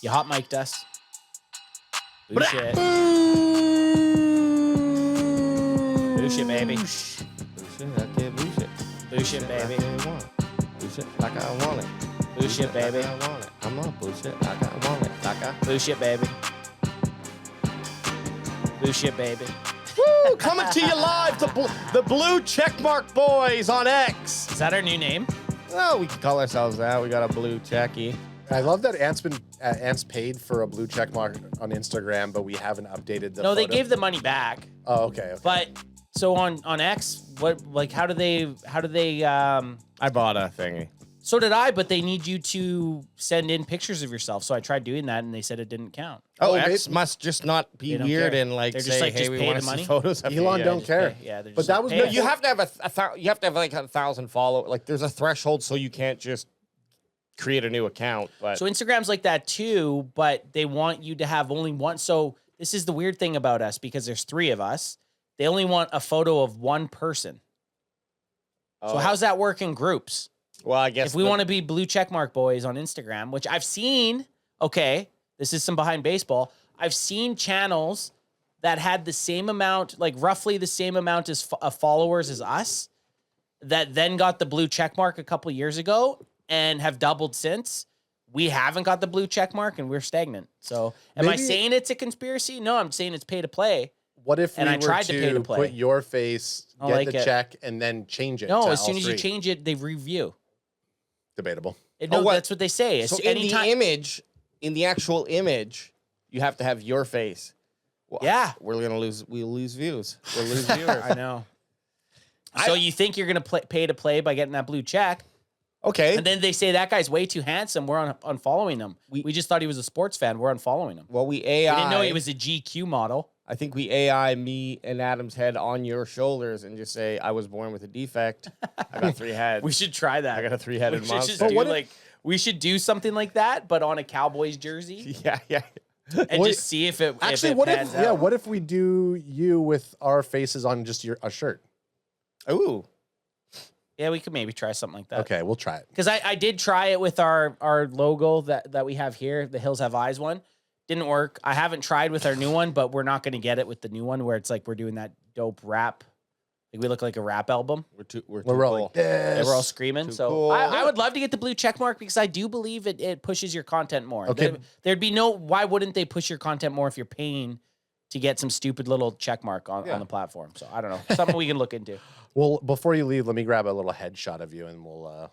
You hot mic'd us. Bullshit. Bullshit, baby. Bullshit, I did bullshit. Bullshit, baby. Like I want it. Bullshit, like I want it. Bullshit, baby. Like I want it. I'm not bullshit, like I want it. Like I... Bullshit, baby. Bullshit, baby. Woo! Coming to you live, the Blue Checkmark Boys on X. Is that our new name? Well, we can call ourselves that. We got a blue checky. I love that Ant's paid for a blue check mark on Instagram, but we haven't updated the No, they photo. gave the money back. Oh, okay. But so on X, what like how do they I bought a thingy. So did I, but they need you to send in pictures of yourself. So I tried doing that and they said it didn't count. Oh, Oh, X they- must just not be They don't weird care. and like They're say, just like, hey, just we pay want the to see money. photos of Elon you. don't just care. pay. Yeah, they're But just that like, was pay no- us. You have to have you have to have like 1,000 followers. Like there's a threshold, so you can't just create a new account. But So Instagram's like that too, but they want you to have only one. So this is the weird thing about us because there's 3 of us. They only want a photo of one person. So how's that work in groups? Well, I guess If we want to be blue checkmark boys on Instagram, which I've seen, okay, this is some behind baseball. I've seen channels that had the same amount, like roughly the same amount as of followers as us, that then got the blue checkmark a couple years ago and have doubled since. We haven't got the blue checkmark and we're stagnant. So am I Maybe- saying it's a conspiracy? No, I'm saying it's pay to play. What if And we I were tried to pay to play. put your face, I get like the it. check, and then change it? No, to as all soon as you 3? change it, they review. Debatable. No, what? that's what they say. It's So in the anytime. image, in the actual image, you have to have your face. Well, Yeah. we'll lose views. We'll lose viewers. I know. So you think you're going to pay to play by getting that blue check, Okay. and then they say that guy's way too handsome. We're unfollowing him. We just thought he was a sports fan. We're unfollowing him. Well, we AI. We didn't know he was a GQ model. I think we AI me and Adam's head on your shoulders and just say, I was born with a defect. I got 3 heads. We should try that. I got a 3-headed We should monster. just But do what if- like we should do something like that, but on a Cowboys jersey, Yeah. and What- just see if it Actually, if it what pans if out. what if we do you with our faces on just a shirt? Ooh. Yeah, we could maybe try something like that. Okay, we'll try it. Because I did try it with our logo that we have here, the Hills Have Eyes one. Didn't work. I haven't tried with our new one, but we're not going to get it with the new one where it's like we're doing that dope rap. Like we look like a rap album. We're too We're cool. rolling. Yeah, we're all screaming. Too So cool. I would love to get the blue check mark because I do believe it pushes your content more. Okay. There'd be no, why wouldn't they push your content more if you're paying to get some stupid little check mark on the platform? So I don't know. Something we can look into. Well, before you leave, let me grab a little headshot of you, and we'll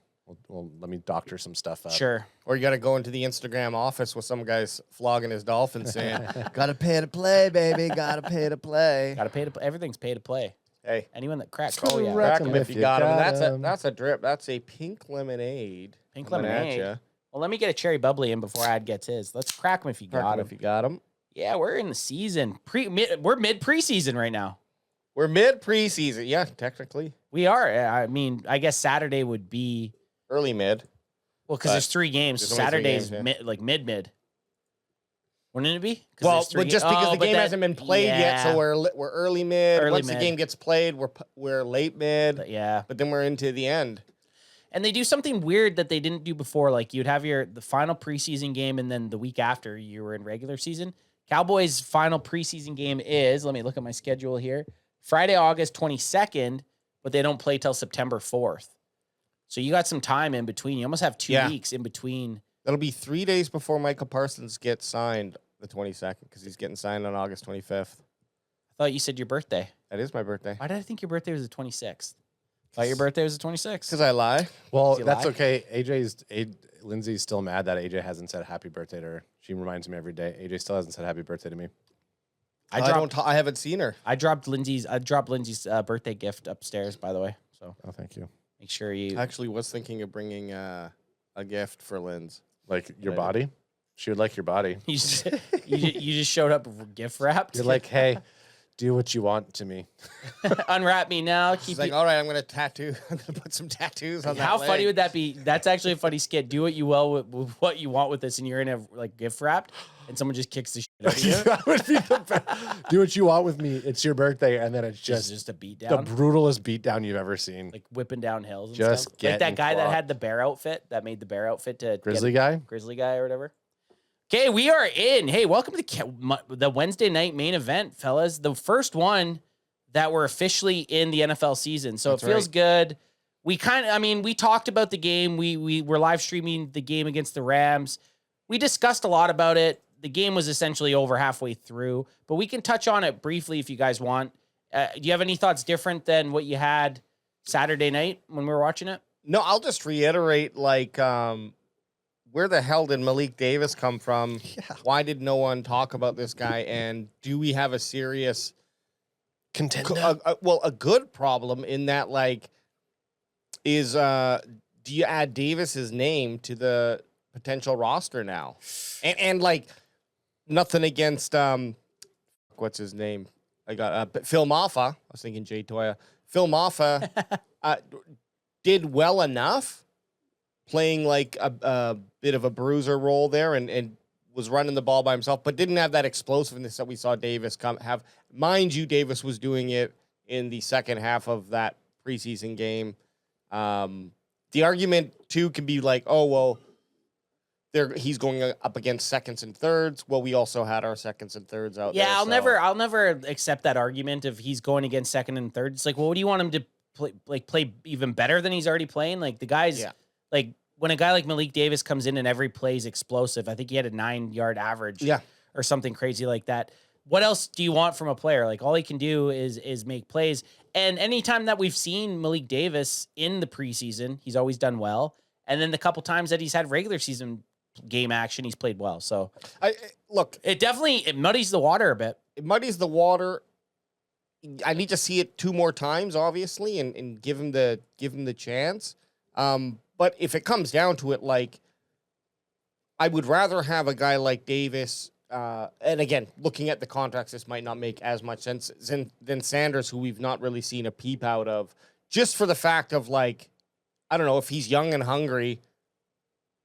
let me doctor some stuff up. Sure. Or you got to go into the Instagram office with some guy's flogging his dolphin saying, gotta pay to play, baby. Gotta pay to play. Got to pay to everything's pay to play. Hey. Anyone that cracks. Oh, yeah. Correct. Crack 'em if you got 'em. That's a drip. That's a pink lemonade. Pink coming at lemonade. ya. Well, let me get a cherry bubbly in before Ad gets his. Let's crack him if you Crack got 'em him. if you got 'em. Yeah, we're in the season. We're mid preseason right now. We're mid preseason. Yeah, technically. We are. I mean, I guess Saturday would be Early mid. well because there's 3 games. there's only 3 Saturday's games, yeah. like mid. Wouldn't it be? 'Cause Well, there's 3 just ga- because Oh, the but game that- hasn't been played yet, so yeah, we're early mid. Early Once mid. the game gets played, we're late mid. but yeah. But then we're into the end. And they do something weird that they didn't do before. Like you'd have the final preseason game, and then the week after you were in regular season. Cowboys' final preseason game is, let me look at my schedule here, Friday, August 22nd, but they don't play till September 4th. So you got some time in between. You almost have 2 Yeah. weeks in between. That'll be 3 days before Michael Parsons gets signed, the 22nd, because he's getting signed on August 25th. I thought you said your birthday. That is my birthday. Why did I think your birthday was the 26th? Thought your birthday was the 26th. Because I lie. Well, Does he that's lie? okay. Lindsay's still mad that AJ hasn't said happy birthday to her. She reminds me every day. AJ still hasn't said happy birthday to me. I haven't seen her. I dropped Lindsay's birthday gift upstairs, by the way. So Oh, thank you. make sure you. I actually was thinking of bringing a gift for Lynn's. Like your I body? She would like your body. You just showed up gift wrapped. You're like, hey, do what you want to me. Unwrap me now. She's Keep like, you. all right, I'm gonna put some tattoos on that. How funny leg." would that be? That's actually a funny skit. Do what you will with what you want with this, and you're in a like gift wrapped, and someone just kicks the shit out of you. That would be the best. Do what you want with me. It's your birthday, and then it's Just just a beat the down, brutalest beatdown you've ever seen. like whipping down hills. And Just stuff. Like that getting guy that clocked. had the bear outfit that made the bear outfit to Grizzly get guy? Grizzly guy or whatever. Okay, we are in. Hey, welcome to the Wednesday night main event, fellas. The first one that we're officially in the NFL season. So That's it feels right. good. We we talked about the game. We were live streaming the game against the Rams. We discussed a lot about it. The game was essentially over halfway through, but we can touch on it briefly if you guys want. Do you have any thoughts different than what you had Saturday night when we were watching it? No, I'll just reiterate, like, where the hell did Malik Davis come from? Yeah. Why did no one talk about this guy? And do we have a serious Contender. a good problem in that, like, is do you add Davis's name to the potential roster now? And like, nothing against what's his name? I got Phil Maffa. I was thinking Jay Toya. Phil Maffa did well enough, playing like a bit of a bruiser role there, and was running the ball by himself, but didn't have that explosiveness that we saw Davis have. Mind you, Davis was doing it in the second half of that preseason game. The argument too can be like, oh well, he's going up against seconds and thirds. Well, we also had our seconds and thirds out there. Yeah, I'll so- never accept that argument if he's going against second and third. It's like, well, what do you want him to play even better than he's already playing? Like the guys, Yeah. like when a guy like Malik Davis comes in and every play is explosive. I think he had a 9-yard average, Yeah. or something crazy like that. What else do you want from a player? Like all he can do is make plays. And anytime that we've seen Malik Davis in the preseason, he's always done well. And then the couple times that he's had regular season game action, he's played well. So Look, it muddies the water a bit. it muddies the water. I need to see it 2 more times, obviously, and give him the chance. But if it comes down to it, like, I would rather have a guy like Davis. And again, looking at the contracts, this might not make as much sense than Sanders, who we've not really seen a peep out of, just for the fact of, like, I don't know, if he's young and hungry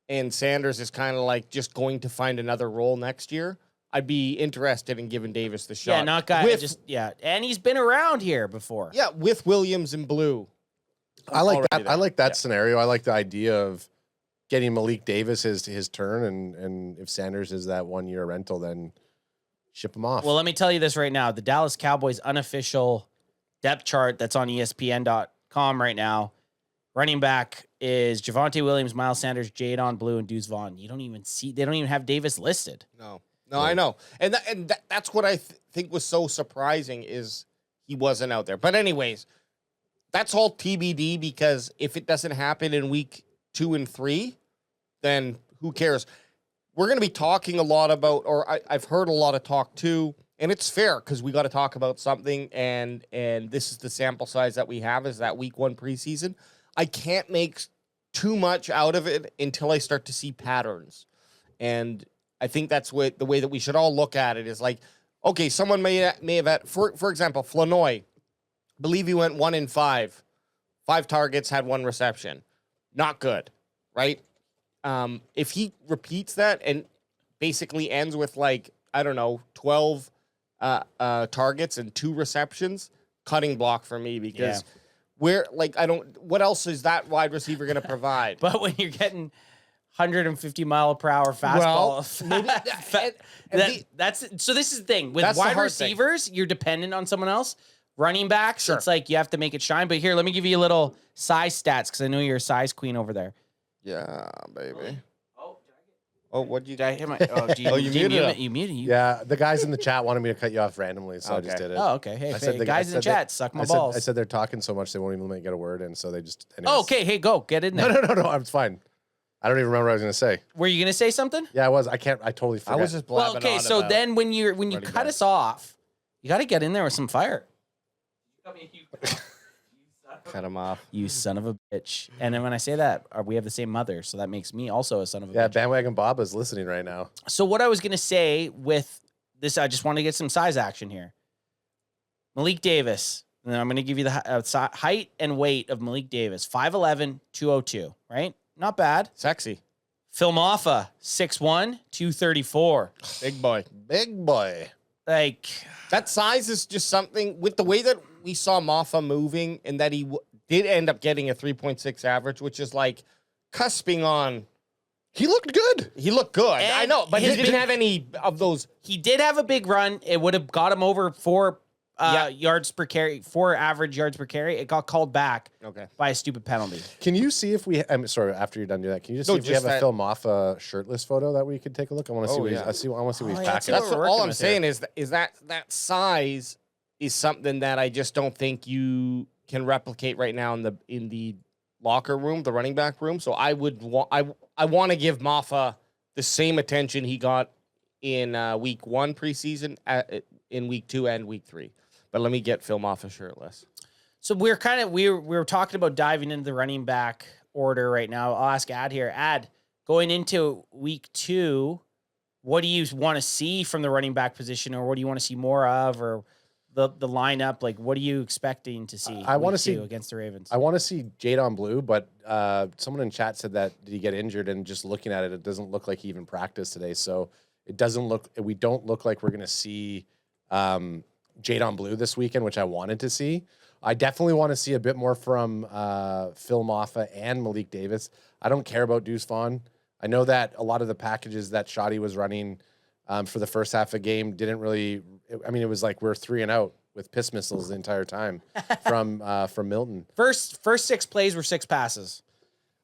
and Sanders is kind of like just going to find another role next year, I'd be interested in giving Davis the shot. Yeah, not guy. And he's been around here before. Yeah, with Williams and Blue. I like Already that. there. I like that Yeah. scenario. I like the idea of getting Malik Davis his turn, and if Sanders is that 1-year rental, then ship him off. Well, let me tell you this right now. The Dallas Cowboys unofficial depth chart that's on ESPN.com right now. Running back is Javonte Williams, Miles Sanders, Jadon Blue, and Deuce Vaughn. They don't even have Davis listed. No, I know. And that's what I think was so surprising is he wasn't out there. But anyways, that's all TBD, because if it doesn't happen in week 2 and 3, then who cares? We're going to be talking a lot about, or I've heard a lot of talk too, and it's fair because we got to talk about something, and this is the sample size that we have, is that week 1 preseason. I can't make too much out of it until I start to see patterns. And I think that's the way that we should all look at it is like, okay, someone may have had, for example, Flanoy, believe he went 1 in 5. 5 targets, had 1 reception. Not good, right? If he repeats that and basically ends with, like, I don't know, 12 targets and 2 receptions, cutting block for me, because what else is that wide receiver going to provide? But when you're getting 150-mile-per-hour fastball, so this is the thing with That's the wide hard thing. receivers, you're dependent on someone else. Running backs, Sure. it's like you have to make it shine. But here, let me give you a little size stats because I know you're a size queen over there. Yeah, baby. Oh, Oh, what'd you did I hit my? Oh, do you, Oh, you do muted mute him. it? You muted you. yeah, the guys in the chat wanted me to cut you off randomly, so I just Okay. did it. Oh, okay. Hey, I said hey the- guys I in the said that- chat, suck my I balls. said they're talking so much they won't even let me get a word in, so they just. Anyways. Oh, okay. Hey, go get in there. No. I'm fine. I don't even remember what I was gonna say. Were you gonna say something? Yeah, I was. I can't. I totally I forgot. was just blabbing Well, okay. on So about then when you running cut backs. us off, you got to get in there with some fire. cut him off. You son of a bitch. And then when I say that, we have the same mother, so that makes me also a son of a Yeah, bitch. bandwagon Bob is listening right now. So what I was going to say with this, I just want to get some size action here. Malik Davis. And then I'm going to give you the height and weight of Malik Davis. 5'11", 202, right? Not bad. Sexy. Phil Maffa, 6'1", 234. Big boy. Big boy. Like, That size is just something, with the way that we saw Maffa moving, and that he did end up getting a 3.6 average, which is like cusping on He looked good. He looked good. I And know, but he his didn't big- have any of those. He did have a big run. It would have got him over 4 yards per carry, 4 average yards per carry. It got called back by a stupid penalty. Can you see if we? I'm sorry. After you're done doing that, can you just No, see if we just have a that- film off a shirtless photo that we could take a look? I want to see. Oh, What yeah. I want to see what he's yeah, packing. that's That's what we're all working I'm with saying is that size is something that I just don't think you can replicate right now in the locker room, the running back room. So I want to give Maffa the same attention he got in week 1 preseason, in week 2 and week 3. But let me get Phil Maffa shirtless. So we were talking about diving into the running back order right now. I'll ask Ad here. Ad, going into week 2, what do you want to see from the running back position, or what do you want to see more of, or the lineup? Like, what are you expecting to see? I want to see against the Ravens. I want to see Jadon Blue, but someone in chat said that did he get injured? And just looking at it, it doesn't look like he even practiced today. So it doesn't look. We don't look like we're going to see Jadon Blue this weekend, which I wanted to see. I definitely want to see a bit more from Phil Maffa and Malik Davis. I don't care about Deuce Vaughn. I know that a lot of the packages that Shoddy was running for the first half of the game didn't really. I mean, it was like we're 3 and out with piss missiles the entire time from Milton. First 6 plays were 6 passes.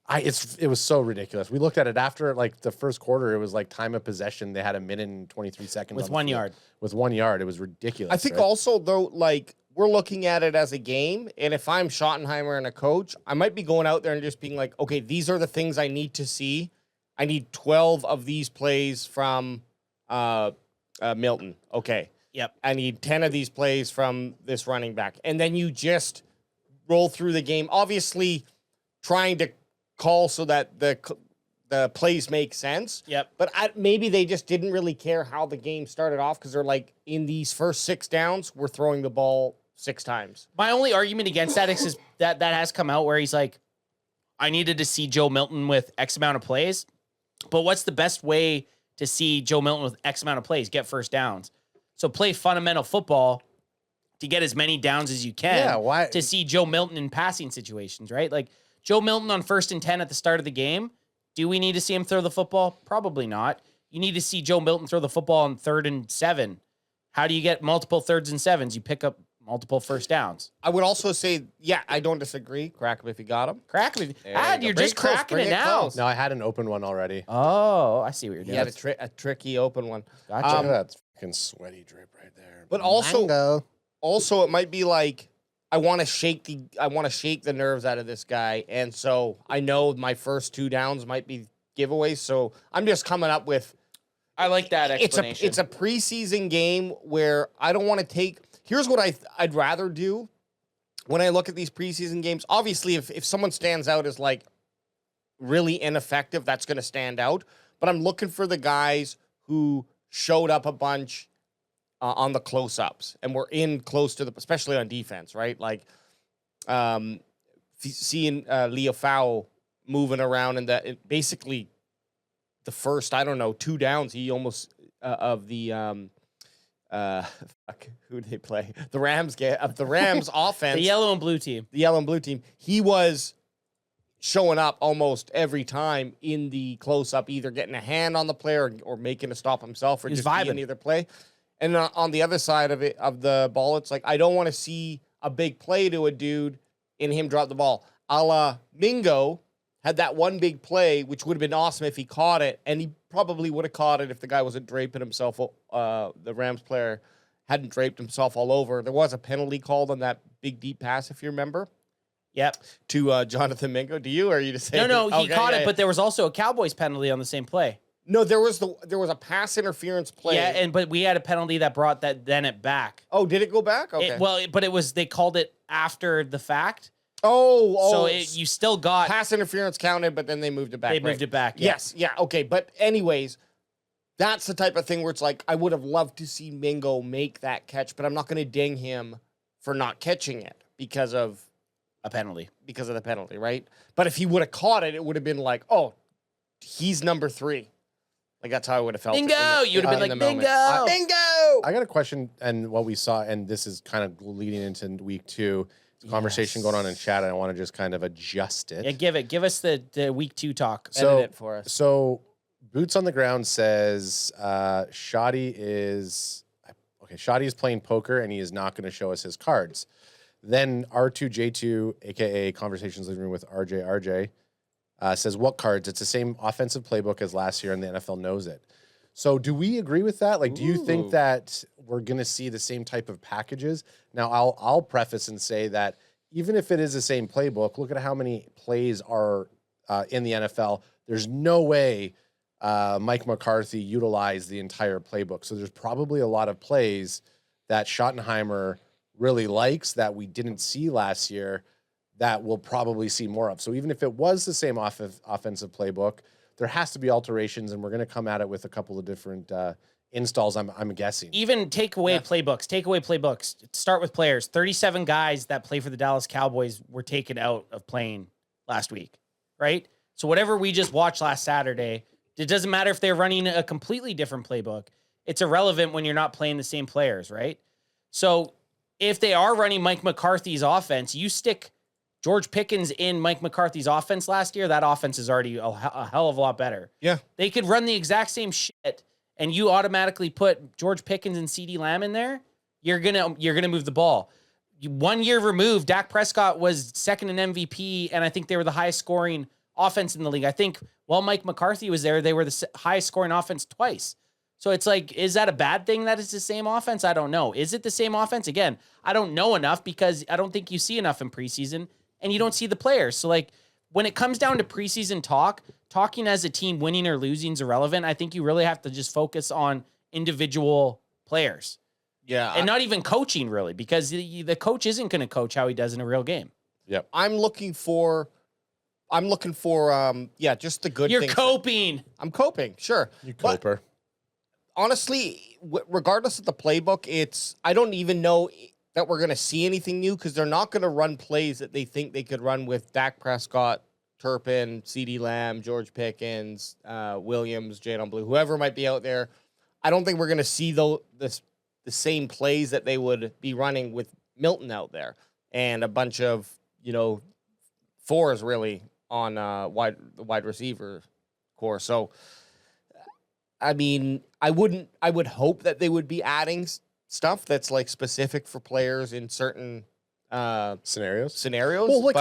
It was so ridiculous. We looked at it after like the first quarter. It was like time of possession. They had 1 minute and 23 seconds With on the 1 field. yard. With 1 yard, it was ridiculous. I think right? also though, like we're looking at it as a game, and if I'm Schottenheimer and a coach, I might be going out there and just being like, okay, these are the things I need to see. I need 12 of these plays from Milton. Okay. Yep. I need 10 of these plays from this running back. And then you just roll through the game, obviously trying to call so that the plays make sense. Yep. But maybe they just didn't really care how the game started off because they're like, in these first 6 downs, we're throwing the ball 6 times. My only argument against that is that has come out where he's like, I needed to see Joe Milton with X amount of plays. But what's the best way to see Joe Milton with X amount of plays? Get first downs. So play fundamental football to get as many downs as you can. Yeah, why- To see Joe Milton in passing situations, right? Like Joe Milton on 1st and 10 at the start of the game. Do we need to see him throw the football? Probably not. You need to see Joe Milton throw the football on 3rd and 7. How do you get multiple 3rds and 7s? You pick up multiple first downs. I would also say, yeah, I don't disagree. Crack him if you got him. Crack me. There Ad, you go. you're Bring just it close, cracking bring it it now. close. No, I had an open one already. Oh, I see what you're He doing. had a tricky open one. Gotcha. Look at that fucking sweaty drip right there. But also, Mango. it might be like I want to shake the nerves out of this guy, and so I know my first 2 downs might be giveaways. So I'm just coming up with. I like that explanation. It's a preseason game where I don't want to take. Here's what I'd rather do when I look at these preseason games. Obviously, if someone stands out as like really ineffective, that's going to stand out. But I'm looking for the guys who showed up a bunch on the close-ups and were in close to especially on defense, right? Like seeing Leo Fau moving around and basically the first, 2 downs, he almost of the who did they play? The Rams offense. the yellow and blue team. The yellow and blue team. He was showing up almost every time in the close-up, either getting a hand on the player or making a stop himself or He's just vibing. being either play. And on the other side of the ball, it's like I don't want to see a big play to a dude and him drop the ball. A la Mingo had that one big play, which would have been awesome if he caught it, and he probably would have caught it if the guy wasn't draping himself. The Rams player hadn't draped himself all over. There was a penalty called on that big deep pass, if you remember, Yep. to Jonathan Mingo. Do you, or are you just saying? No, he Okay, caught yeah, it, but there was also a Cowboys penalty on the same play. no, there was a pass interference play. Yeah, but we had a penalty that brought it back. Oh, did it go back? Okay. They called it after the fact. So You still got pass interference counted, but then they moved it back. They moved it back. Yeah. Yes, yeah, okay. But anyways, that's the type of thing where it's like I would have loved to see Mingo make that catch, but I'm not going to ding him for not catching it because of a penalty. the penalty, right? But if he would have caught it, it would have been like, oh, he's number 3. Like that's how I would have felt. Bingo! You'd have been like, bingo! Bingo! I got a question, and what we saw, and this is kind of leading into week 2. conversation going on in chat, and I want to just kind of adjust it. Yeah, give us the week 2 talk. Edit it for us. So Boots on the Ground says Shoddy is playing poker and he is not going to show us his cards. Then R2J2, aka Conversations Living Room with RJ, says what cards? It's the same offensive playbook as last year, and the NFL knows it. So do we agree with that? Like, do you think that we're going to see the same type of packages? Now, I'll preface and say that even if it is the same playbook, look at how many plays are in the NFL. There's no way Mike McCarthy utilized the entire playbook. So there's probably a lot of plays that Schottenheimer really likes that we didn't see last year that we'll probably see more of. So even if it was the same offensive playbook, there has to be alterations, and we're going to come at it with a couple of different installs, I'm guessing. Even take away playbooks. Start with players. 37 guys that play for the Dallas Cowboys were taken out of playing last week, right? So whatever we just watched last Saturday, it doesn't matter if they're running a completely different playbook. It's irrelevant when you're not playing the same players, right? So if they are running Mike McCarthy's offense, you stick George Pickens in Mike McCarthy's offense last year, that offense is already a hell of a lot better. Yeah. They could run the exact same shit, and you automatically put George Pickens and CeeDee Lamb in there, you're gonna move the ball. 1 year removed, Dak Prescott was second in MVP, and I think they were the highest scoring offense in the league. I think while Mike McCarthy was there, they were the highest scoring offense twice. So it's like, is that a bad thing that it's the same offense? I don't know. Is it the same offense? Again, I don't know enough because I don't think you see enough in preseason, and you don't see the players. So like when it comes down to preseason talking as a team, winning or losing is irrelevant. I think you really have to just focus on individual players. Yeah. And not even coaching really, because the coach isn't going to coach how he does in a real game. Yep. I'm looking for just the good You're things. coping. I'm coping, sure. You coper. Honestly, regardless of the playbook, I don't even know that we're going to see anything new because they're not going to run plays that they think they could run with Dak Prescott, Turpin, CeeDee Lamb, George Pickens, Williams, Jadon Blue, whoever might be out there. I don't think we're going to see the same plays that they would be running with Milton out there and a bunch of, fours really on the wide receiver core. So, I mean, I would hope that they would be adding stuff that's like specific for players in certain Scenarios. Well, look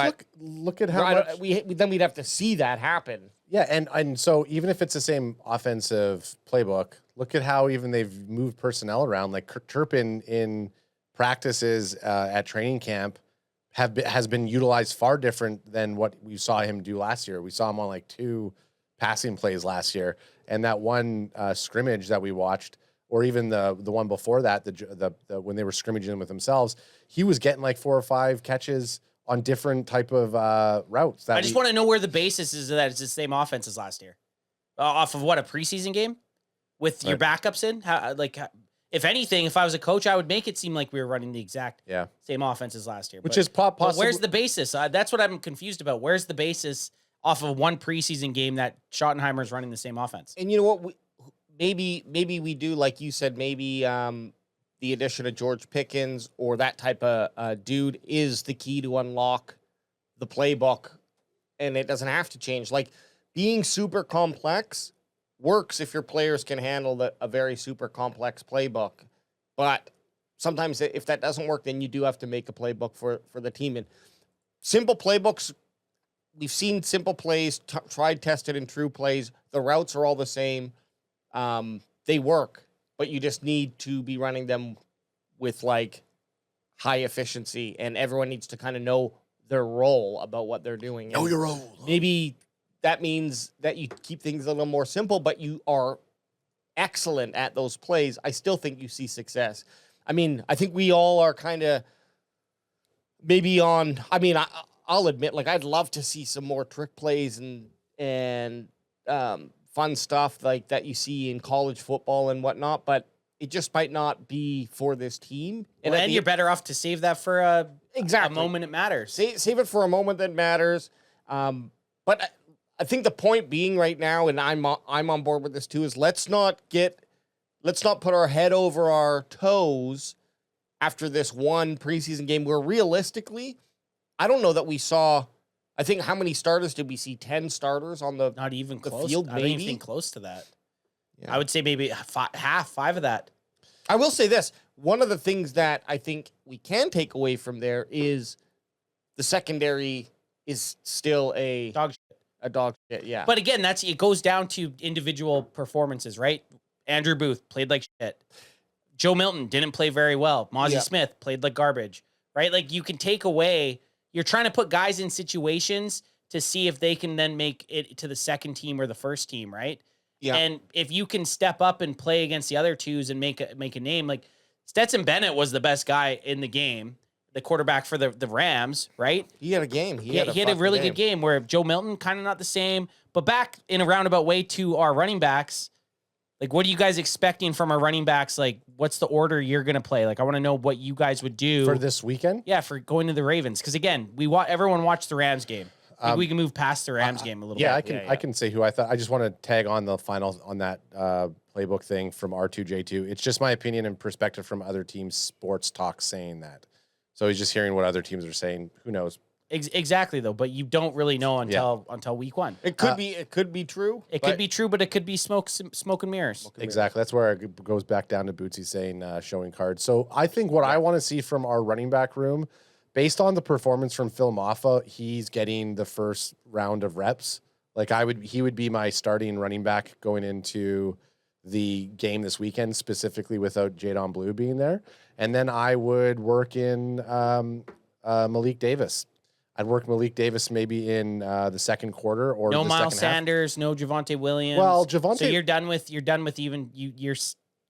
at how much. then we'd have to see that happen. Yeah, and so even if it's the same offensive playbook, look at how even they've moved personnel around. Like Turpin in practices at training camp has been utilized far different than what we saw him do last year. We saw him on like 2 passing plays last year, and that one scrimmage that we watched, or even the one before that, the when they were scrimmaging with themselves, he was getting like 4 or 5 catches on different type of routes. I just want to know where the basis is of that it's the same offense as last year. Off of what, a preseason game with your backups in? If anything, if I was a coach, I would make it seem like we were running the exact same offense as last year. Which is possible. Where's the basis? That's what I'm confused about. Where's the basis off of one preseason game that Schottenheimer's running the same offense? And you know what? Maybe we do, like you said, maybe the addition of George Pickens or that type of dude is the key to unlock the playbook, and it doesn't have to change. Like, being super complex works if your players can handle a very super complex playbook. But sometimes if that doesn't work, then you do have to make a playbook for the team. And simple playbooks, we've seen simple plays, tried, tested, and true plays. The routes are all the same. They work, but you just need to be running them with like high efficiency, and everyone needs to kind of know their role about what they're doing. Know your role. Maybe that means that you keep things a little more simple, but you are excellent at those plays. I still think you see success. I mean, I think we all are kind of maybe on, I'll admit, like, I'd love to see some more trick plays and fun stuff like that you see in college football and whatnot, but it just might not be for this team. And you're better off to save that for a moment it matters. Save it for a moment that matters. But I think the point being right now, and I'm on board with this too, is let's not put our head over our toes after this one preseason game where realistically I don't know that we saw. I think how many starters did we see? 10 starters on the Not even close. field, I don't even maybe? think close to that. Yeah. I would say maybe five of that. I will say this. One of the things that I think we can take away from there is the secondary is still a Dog shit. dog shit. Yeah. But again, it goes down to individual performances, right? Andrew Booth played like shit. Joe Milton didn't play very well. Mozzie Smith played like garbage, right? Like you can take away, you're trying to put guys in situations to see if they can then make it to the second team or the first team, right? Yeah. And if you can step up and play against the other twos and make a name, like Stetson Bennett was the best guy in the game, the quarterback for the Rams, right? He had a game. He had a really good game where Joe Milton kind of not the same, but back in a roundabout way to our running backs. Like, what are you guys expecting from our running backs? Like, what's the order you're going to play? Like, I want to know what you guys would do For this weekend? Yeah, for going to the Ravens. Because again, everyone watched the Rams game. Maybe we can move past the Rams game a little Yeah, bit. I can say who I thought. I just want to tag on the final on that playbook thing from R2J2. It's just my opinion and perspective from other teams' sports talk saying that. So he's just hearing what other teams are saying. Who knows? Exactly, though. But you don't really know until week one. It could be. It could be true. It could be true, but it could be smoke and mirrors. Exactly. That's where it goes back down to Bootsy saying showing cards. So I think what I want to see from our running back room, based on the performance from Phil Maffa, he's getting the first round of reps. Like he would be my starting running back going into the game this weekend, specifically without Jadon Blue being there. And then I would work in Malik Davis. I'd work Malik Davis maybe in the second quarter or no the Miles second half. Sanders, no Javonte Williams. Well, Javonte. So you're done with you're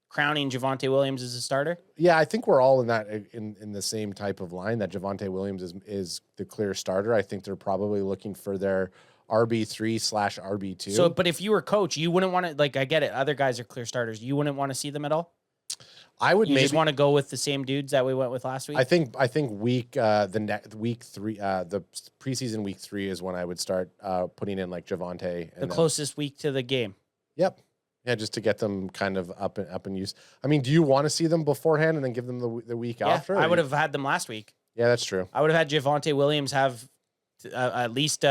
crowning Javonte Williams as a starter. Yeah, I think we're all in that in the same type of line that Javonte Williams is the clear starter. I think they're probably looking for their RB3/RB2. So, but if you were coach, you wouldn't want to, like, I get it. Other guys are clear starters. You wouldn't want to see them at all. I would You maybe just want to go with the same dudes that we went with last week. I think week 3, the preseason week 3 is when I would start putting in like Javonte. The closest week to the game. Yep. Yeah, just to get them kind of up and use. I mean, do you want to see them beforehand and then give them the week after? I would have had them last week. Yeah, that's true. I would have had Javonte Williams have at least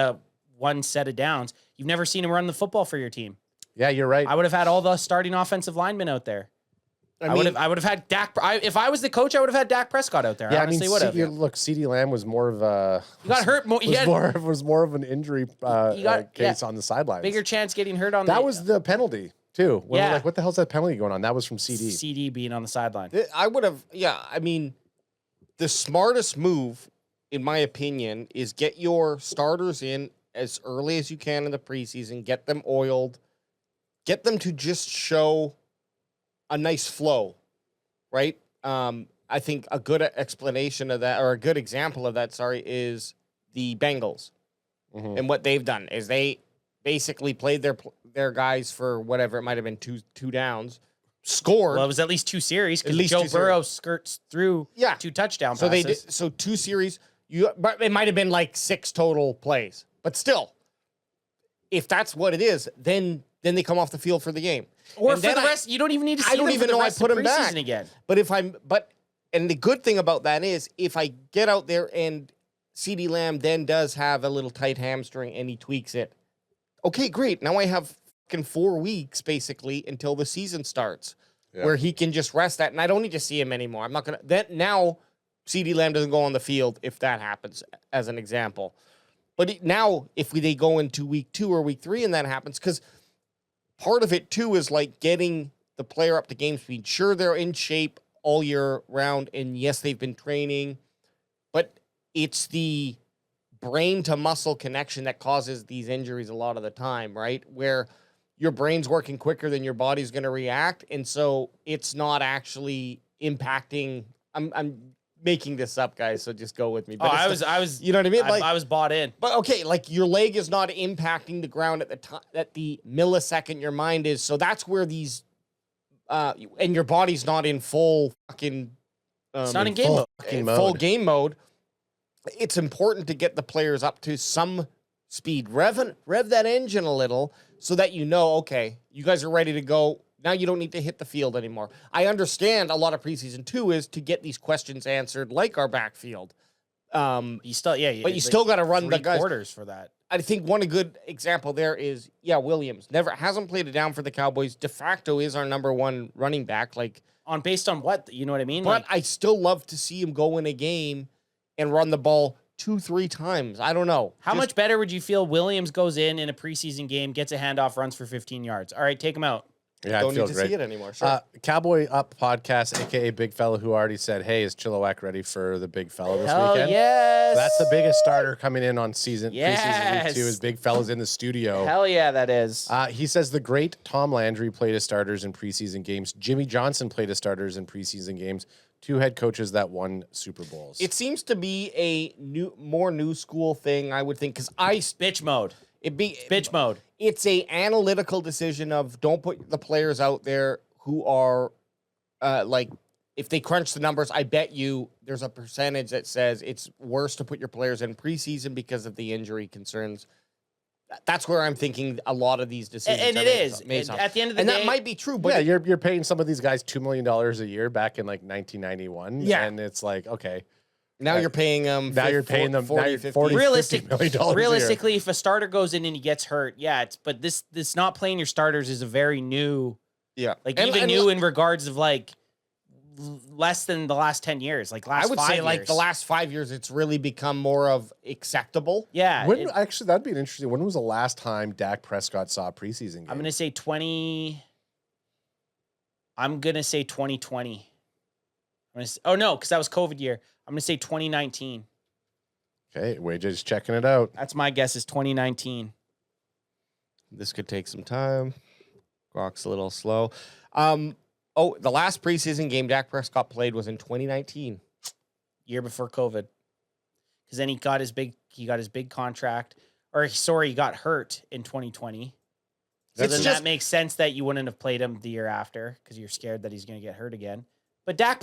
one set of downs. You've never seen him run the football for your team. Yeah, you're right. I would have had all the starting offensive linemen out there. I would have had Dak. If I was the coach, I would have had Dak Prescott out there. Yeah, I honestly would have. Look, CeeDee Lamb was more of a. He got hurt. Was more of an injury case on the sidelines. Bigger chance getting hurt on. That was the penalty too. When Yeah. we're like, what the hell's that penalty going on? That was from CD. CD being on the sideline. I would have. Yeah, I mean, the smartest move, in my opinion, is get your starters in as early as you can in the preseason. Get them oiled. Get them to just show a nice flow, right? I think a good explanation of that, or a good example of that, is the Bengals. Mhm. And what they've done is they basically played their guys for whatever it might have been two downs, scored. Well, it was at least 2 series At because least Joe 2 Burrow skirts through 2 touchdown so passes. they did, so 2 series. But it might have been like 6 total plays, but still, if that's what it is, then they come off the field for the game. Or And for the then rest, you don't even need to see I don't them even for the know I rest put of him back preseason again. And the good thing about that is if I get out there and CeeDee Lamb then does have a little tight hamstring and he tweaks it, okay, great. Now I have fucking 4 weeks basically until the season starts where he can just rest that, and I don't need to see him anymore. I'm not gonna. Then now CeeDee Lamb doesn't go on the field if that happens, as an example. But now if they go into week 2 or week 3 and that happens, because part of it too is like getting the player up to game speed. Sure, they're in shape all year round, and yes, they've been training, but it's the brain to muscle connection that causes these injuries a lot of the time, right? Where your brain's working quicker than your body's going to react, and so it's not actually impacting. I'm making this up, guys, so just go with me. But I was, you know what I mean? I was bought in. But okay, like your leg is not impacting the ground at the time, at the millisecond your mind is. So that's where these, and your body's not in full fucking. It's not in game mode. Full game mode. It's important to get the players up to some speed. Rev that engine a little so that you know, okay, you guys are ready to go. Now you don't need to hit the field anymore. I understand a lot of preseason too is to get these questions answered, like our backfield. You still, yeah, But you still got to run the guys. quarters for that. I think one good example there is, Williams hasn't played it down for the Cowboys. De facto is our number one running back. Like Based on what, you know what I mean? But I still love to see him go in a game and run the ball 2-3 times. I don't know. How much better would you feel Williams goes in a preseason game, gets a handoff, runs for 15 yards? All right, take him out. Yeah, don't I feel need to great. see it anymore. Sure. Cowboy Up podcast, aka Big Fella, who already said, "Hey, is Chilliwack ready for the Big Fella this Hell weekend?" yes. So that's the biggest starter coming in on preseason Yes. week 2. Is Big Fella's in the studio. Hell yeah, that is. He says the great Tom Landry played as starters in preseason games. Jimmy Johnson played as starters in preseason games. 2 head coaches that won Super Bowls. It seems to be a more new school thing, I would think, because bitch mode. Bitch mode. It's a analytical decision of don't put the players out there who are if they crunch the numbers, I bet you there's a percentage that says it's worse to put your players in preseason because of the injury concerns. That's where I'm thinking a lot of these decisions. And it is. At the end of the day, that might be true. But yeah, you're paying some of these guys $2 million a year back in like 1991. Yeah, and it's like, okay, now you're paying them. Now you're paying them 40, 50 million realistically, if a starter goes in and he gets hurt, but this not playing your starters is a very new, new in regards of like less than the last 10 years, like last. I would 5 say years. Like the last 5 years, it's really become more of acceptable. Yeah, actually that'd be interesting. When was the last time Dak Prescott saw a preseason game? I'm gonna say 20. I'm gonna say 2020. Oh no, because that was COVID year. I'm gonna say 2019. Okay, we're just checking it out. That's my guess is 2019. This could take some time. Clock's a little slow. The last preseason game Dak Prescott played was in 2019, year before COVID. Because then he got his big contract, he got hurt in 2020. So then that makes sense that you wouldn't have played him the year after because you're scared that he's going to get hurt again. But Dak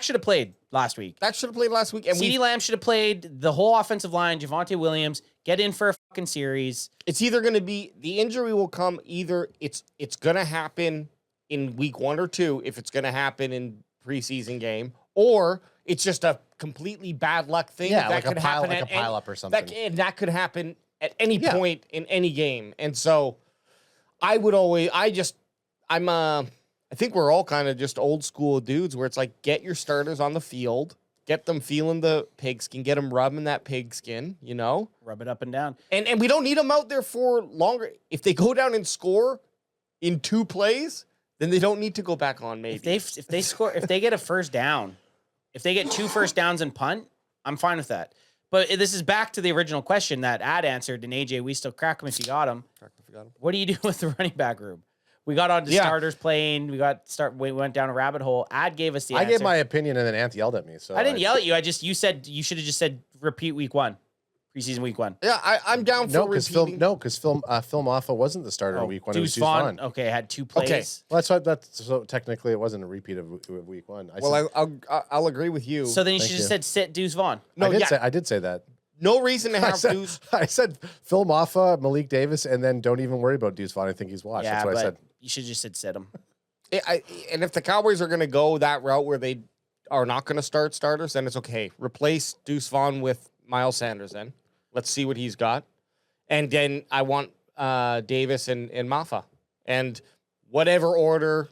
should have played last week. Dak should have played last week. And CeeDee Lamb should have played the whole offensive line. Javonte Williams, get in for a fucking series. It's either going to be the injury will come. Either it's going to happen in week 1 or 2 if it's going to happen in preseason game, or it's just a completely bad luck thing. Yeah, that could happen like a pile up or something. That could happen at any point in any game. And so I would always, I think we're all kind of just old school dudes where it's like, get your starters on the field, get them feeling the pigskin, get them rubbing that pigskin, Rub it up and down. And we don't need them out there for longer. If they go down and score in 2 plays, then they don't need to go back on maybe. If they get a first down, if they get 2 first downs and punt, I'm fine with that. But this is back to the original question that Ad answered, and AJ, we still crack them if you got them. What do you do with the running back room? We got on to starters playing. We went down a rabbit hole. Ad gave us the answer. I gave my opinion, and then Ant yelled at me. So I didn't yell at you. You said you should have just said repeat week 1. Preseason week 1. Yeah, I'm down for repeating. Because Phil Maffa wasn't the starter in week 1. It was Deuce Vaughn. Okay, had 2 plays. Okay. Well, so technically it wasn't a repeat of week 1. I'll agree with you. So then you should have said sit Deuce Vaughn. No, I did say that. No reason to have Deuce. I said Phil Maffa, Malik Davis, and then don't even worry about Deuce Vaughn. I think he's washed. That's what I said. You should just said sit him. And if the Cowboys are going to go that route where they are not going to start starters, then it's okay. Replace Deuce Vaughn with Miles Sanders then. Let's see what he's got. And then I want Davis and Maffa. And whatever order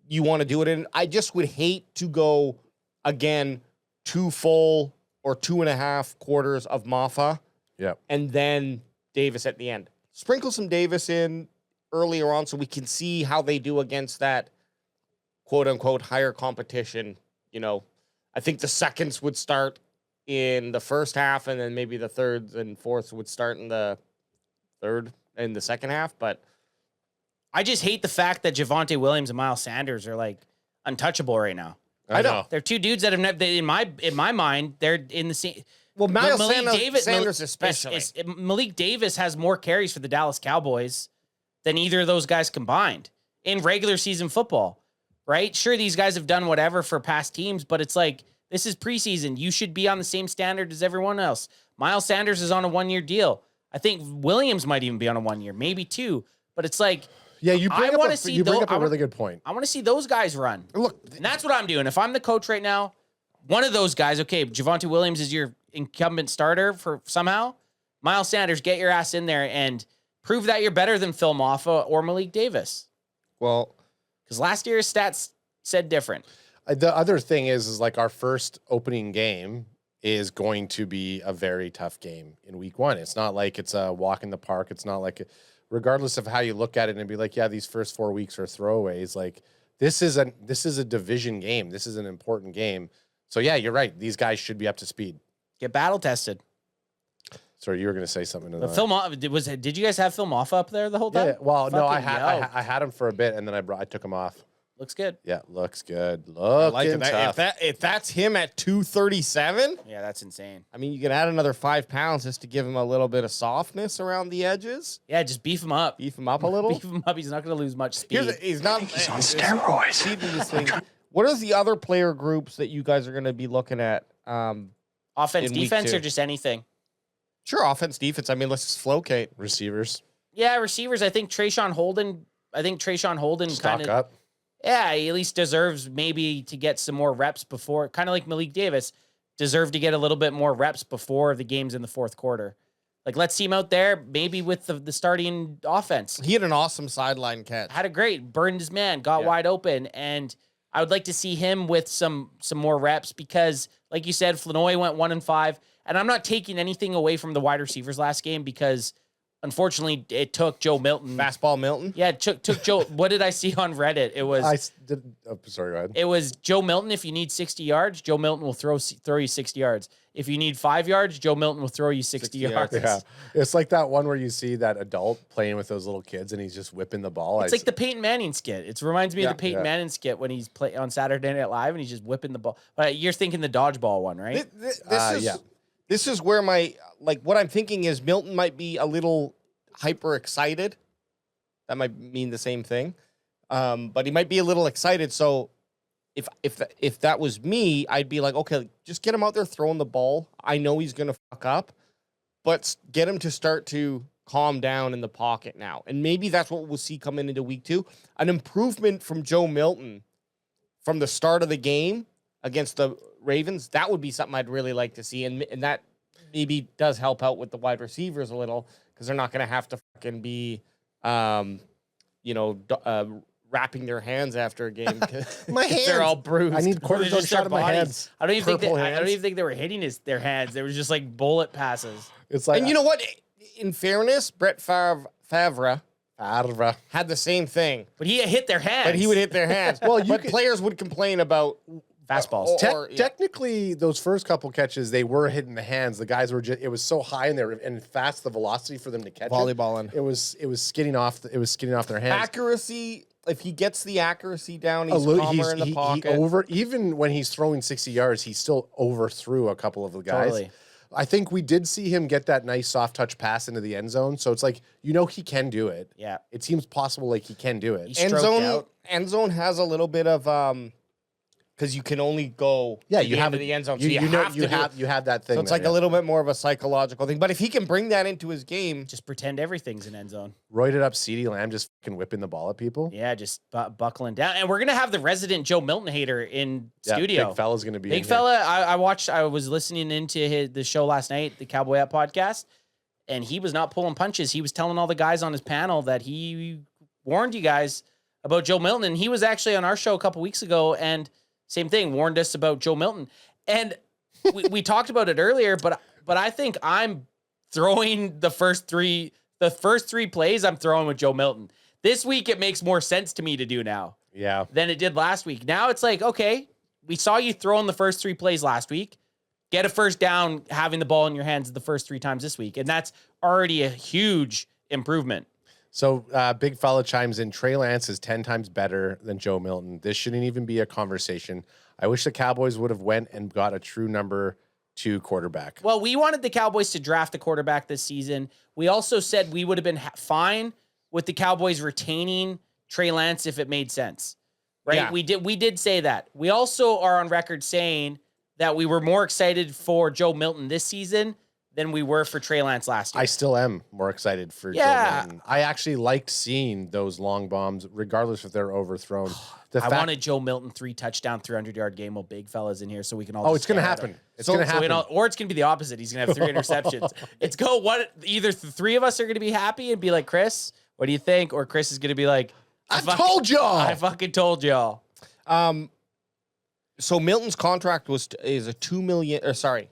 you want to do it in. I just would hate to go, again, 2 full or 2.5 quarters of Maffa. Yep. And then Davis at the end. Sprinkle some Davis in earlier on so we can see how they do against that quote-unquote higher competition. I think the seconds would start in the first half, and then maybe the thirds and fourths would start in the second half. But I just hate the fact that Javonte Williams and Miles Sanders are like untouchable right now. I know. They're 2 dudes that have never, in my mind, they're in the same. Well, Miles Sanders especially. Malik Davis has more carries for the Dallas Cowboys than either of those guys combined in regular season football, right? Sure, these guys have done whatever for past teams, but it's like, this is preseason. You should be on the same standard as everyone else. Miles Sanders is on a 1-year deal. I think Williams might even be on a 1 year, maybe 2. But it's like, yeah, you bring up a really good point. I want to see those guys run. Look, and that's what I'm doing. If I'm the coach right now, one of those guys, okay, Javonte Williams is your incumbent starter for somehow. Miles Sanders, get your ass in there and prove that you're better than Phil Maffa or Malik Davis. Well, because last year's stats said different. The other thing is like our first opening game is going to be a very tough game in week 1. It's not like it's a walk in the park. It's not like, regardless of how you look at it and be like, yeah, these first 4 weeks are throwaways. Like this is a division game. This is an important game. So yeah, you're right. These guys should be up to speed. Get battle tested. Sorry, you were going to say something to that. Phil Maffa, did you guys have Phil Maffa up there the whole time? Yeah, well, no, I Fucking had him for a bit, and then I took him off. Looks good. Yeah, looks good. I Looking like it. tough. If that's him at 237, Yeah, that's insane. I mean, you can add another 5 pounds just to give him a little bit of softness around the edges, Yeah, just beef him up. beef him up a little. Beef him up. He's not going to lose much speed. He's not. He's on steroids. See this thing. What are the other player groups that you guys are going to be looking at? Offense, in week defense, 2? or just anything? Sure, offense, defense. I mean, let's just flowcate. Receivers, Yeah, receivers. I think Trayshawn Holden stock kind of, up. yeah, he at least deserves maybe to get some more reps before, kind of like Malik Davis, deserved to get a little bit more reps before the games in the fourth quarter. Like, let's see him out there, maybe with the starting offense. He had an awesome sideline catch. Had a great, burned his man, got wide open, and I would like to see him with some more reps because, like you said, Flanoy went 1-5, and I'm not taking anything away from the wide receivers last game because, unfortunately, it took Joe Milton. Fastball Milton. Yeah, it took Joe. What did I see on Reddit? It was Sorry, go ahead. it was Joe Milton. If you need 60 yards, Joe Milton will throw you 60 yards. If you need 5 yards, Joe Milton will throw you 60 yards. Yeah, it's like that one where you see that adult playing with those little kids and he's just whipping the ball. It's like the Peyton Manning skit. It reminds me of the Peyton Yeah. Manning skit when he's on Saturday Night Live and he's just whipping the ball. But you're thinking the dodgeball one, right? This is where what I'm thinking is Milton might be a little hyper excited. That might mean the same thing. But he might be a little excited. So if that was me, I'd be like, okay, just get him out there throwing the ball. I know he's going to fuck up, but get him to start to calm down in the pocket now. And maybe that's what we'll see coming into week 2. An improvement from Joe Milton from the start of the game against the Ravens. That would be something I'd really like to see. And that maybe does help out with the wide receivers a little because they're not going to have to fucking be, wrapping their hands after a game. My hands. They're all bruised. I need They cortisone just shot their in my bodies. hands. I don't even Purple think they were hitting their hands. They were just like bullet passes. It's like, And you know what? In fairness, Brett Favre Favre. had the same thing, But he hit their hands. but he would hit their hands. Well, but players would complain about fastballs. Technically, those first couple catches, they were hitting the hands. The guys were just, it was so high in there and fast, the velocity for them to catch volleyballing. it was skidding off. It was skidding off their hands. Accuracy. If he gets the accuracy down, he's He's- calmer in the pocket. Even when he's throwing 60 yards, he still overthrew a couple of the guys. Totally. I think we did see him get that nice soft touch pass into the end zone. So it's like, he can do it. Yeah. It seems possible like he can do it. He's End stroked zone. out. End zone has a little bit of because you can only go Yeah, to you the have end of the end zone. So you have that thing. So it's there, like a little bit more of a psychological thing. But if he can bring that into his game, Just pretend everything's an end zone. roided up CeeDee Lamb just fucking whipping the ball at people. Yeah, just buckling down. And we're going to have the resident Joe Milton hater in studio. Big fella's gonna be Big in here. fella, I was listening into the show last night, the Cowboy App podcast, and he was not pulling punches. He was telling all the guys on his panel that he warned you guys about Joe Milton. And he was actually on our show a couple weeks ago, and same thing, warned us about Joe Milton. And we talked about it earlier, but I think I'm throwing the first three plays I'm throwing with Joe Milton. This week, it makes more sense to me to do now Yeah. than it did last week. Now it's like, okay, we saw you throwing the first 3 plays last week. Get a first down, having the ball in your hands the first 3 times this week. And that's already a huge improvement. So big fella chimes in. Trey Lance is 10 times better than Joe Milton. This shouldn't even be a conversation. I wish the Cowboys would have went and got a true number 2 quarterback. Well, we wanted the Cowboys to draft a quarterback this season. We also said we would have been fine with the Cowboys retaining Trey Lance if it made sense. Right? Yeah. We did say that. We also are on record saying that we were more excited for Joe Milton this season than we were for Trey Lance last year. I still am more excited for Joe Milton. I actually liked seeing those long bombs, regardless if they're overthrown. I wanted Joe Milton 3 touchdown, 300-yard game while big fella's in here so we can all. Oh, it's going to happen. It's going to happen. Or it's going to be the opposite. He's going to have 3 interceptions. Either the 3 of us are going to be happy and be like, Chris, what do you think? Or Chris is going to be like, I fucking told y'all. So Milton's contract is a $2 million. Or sorry,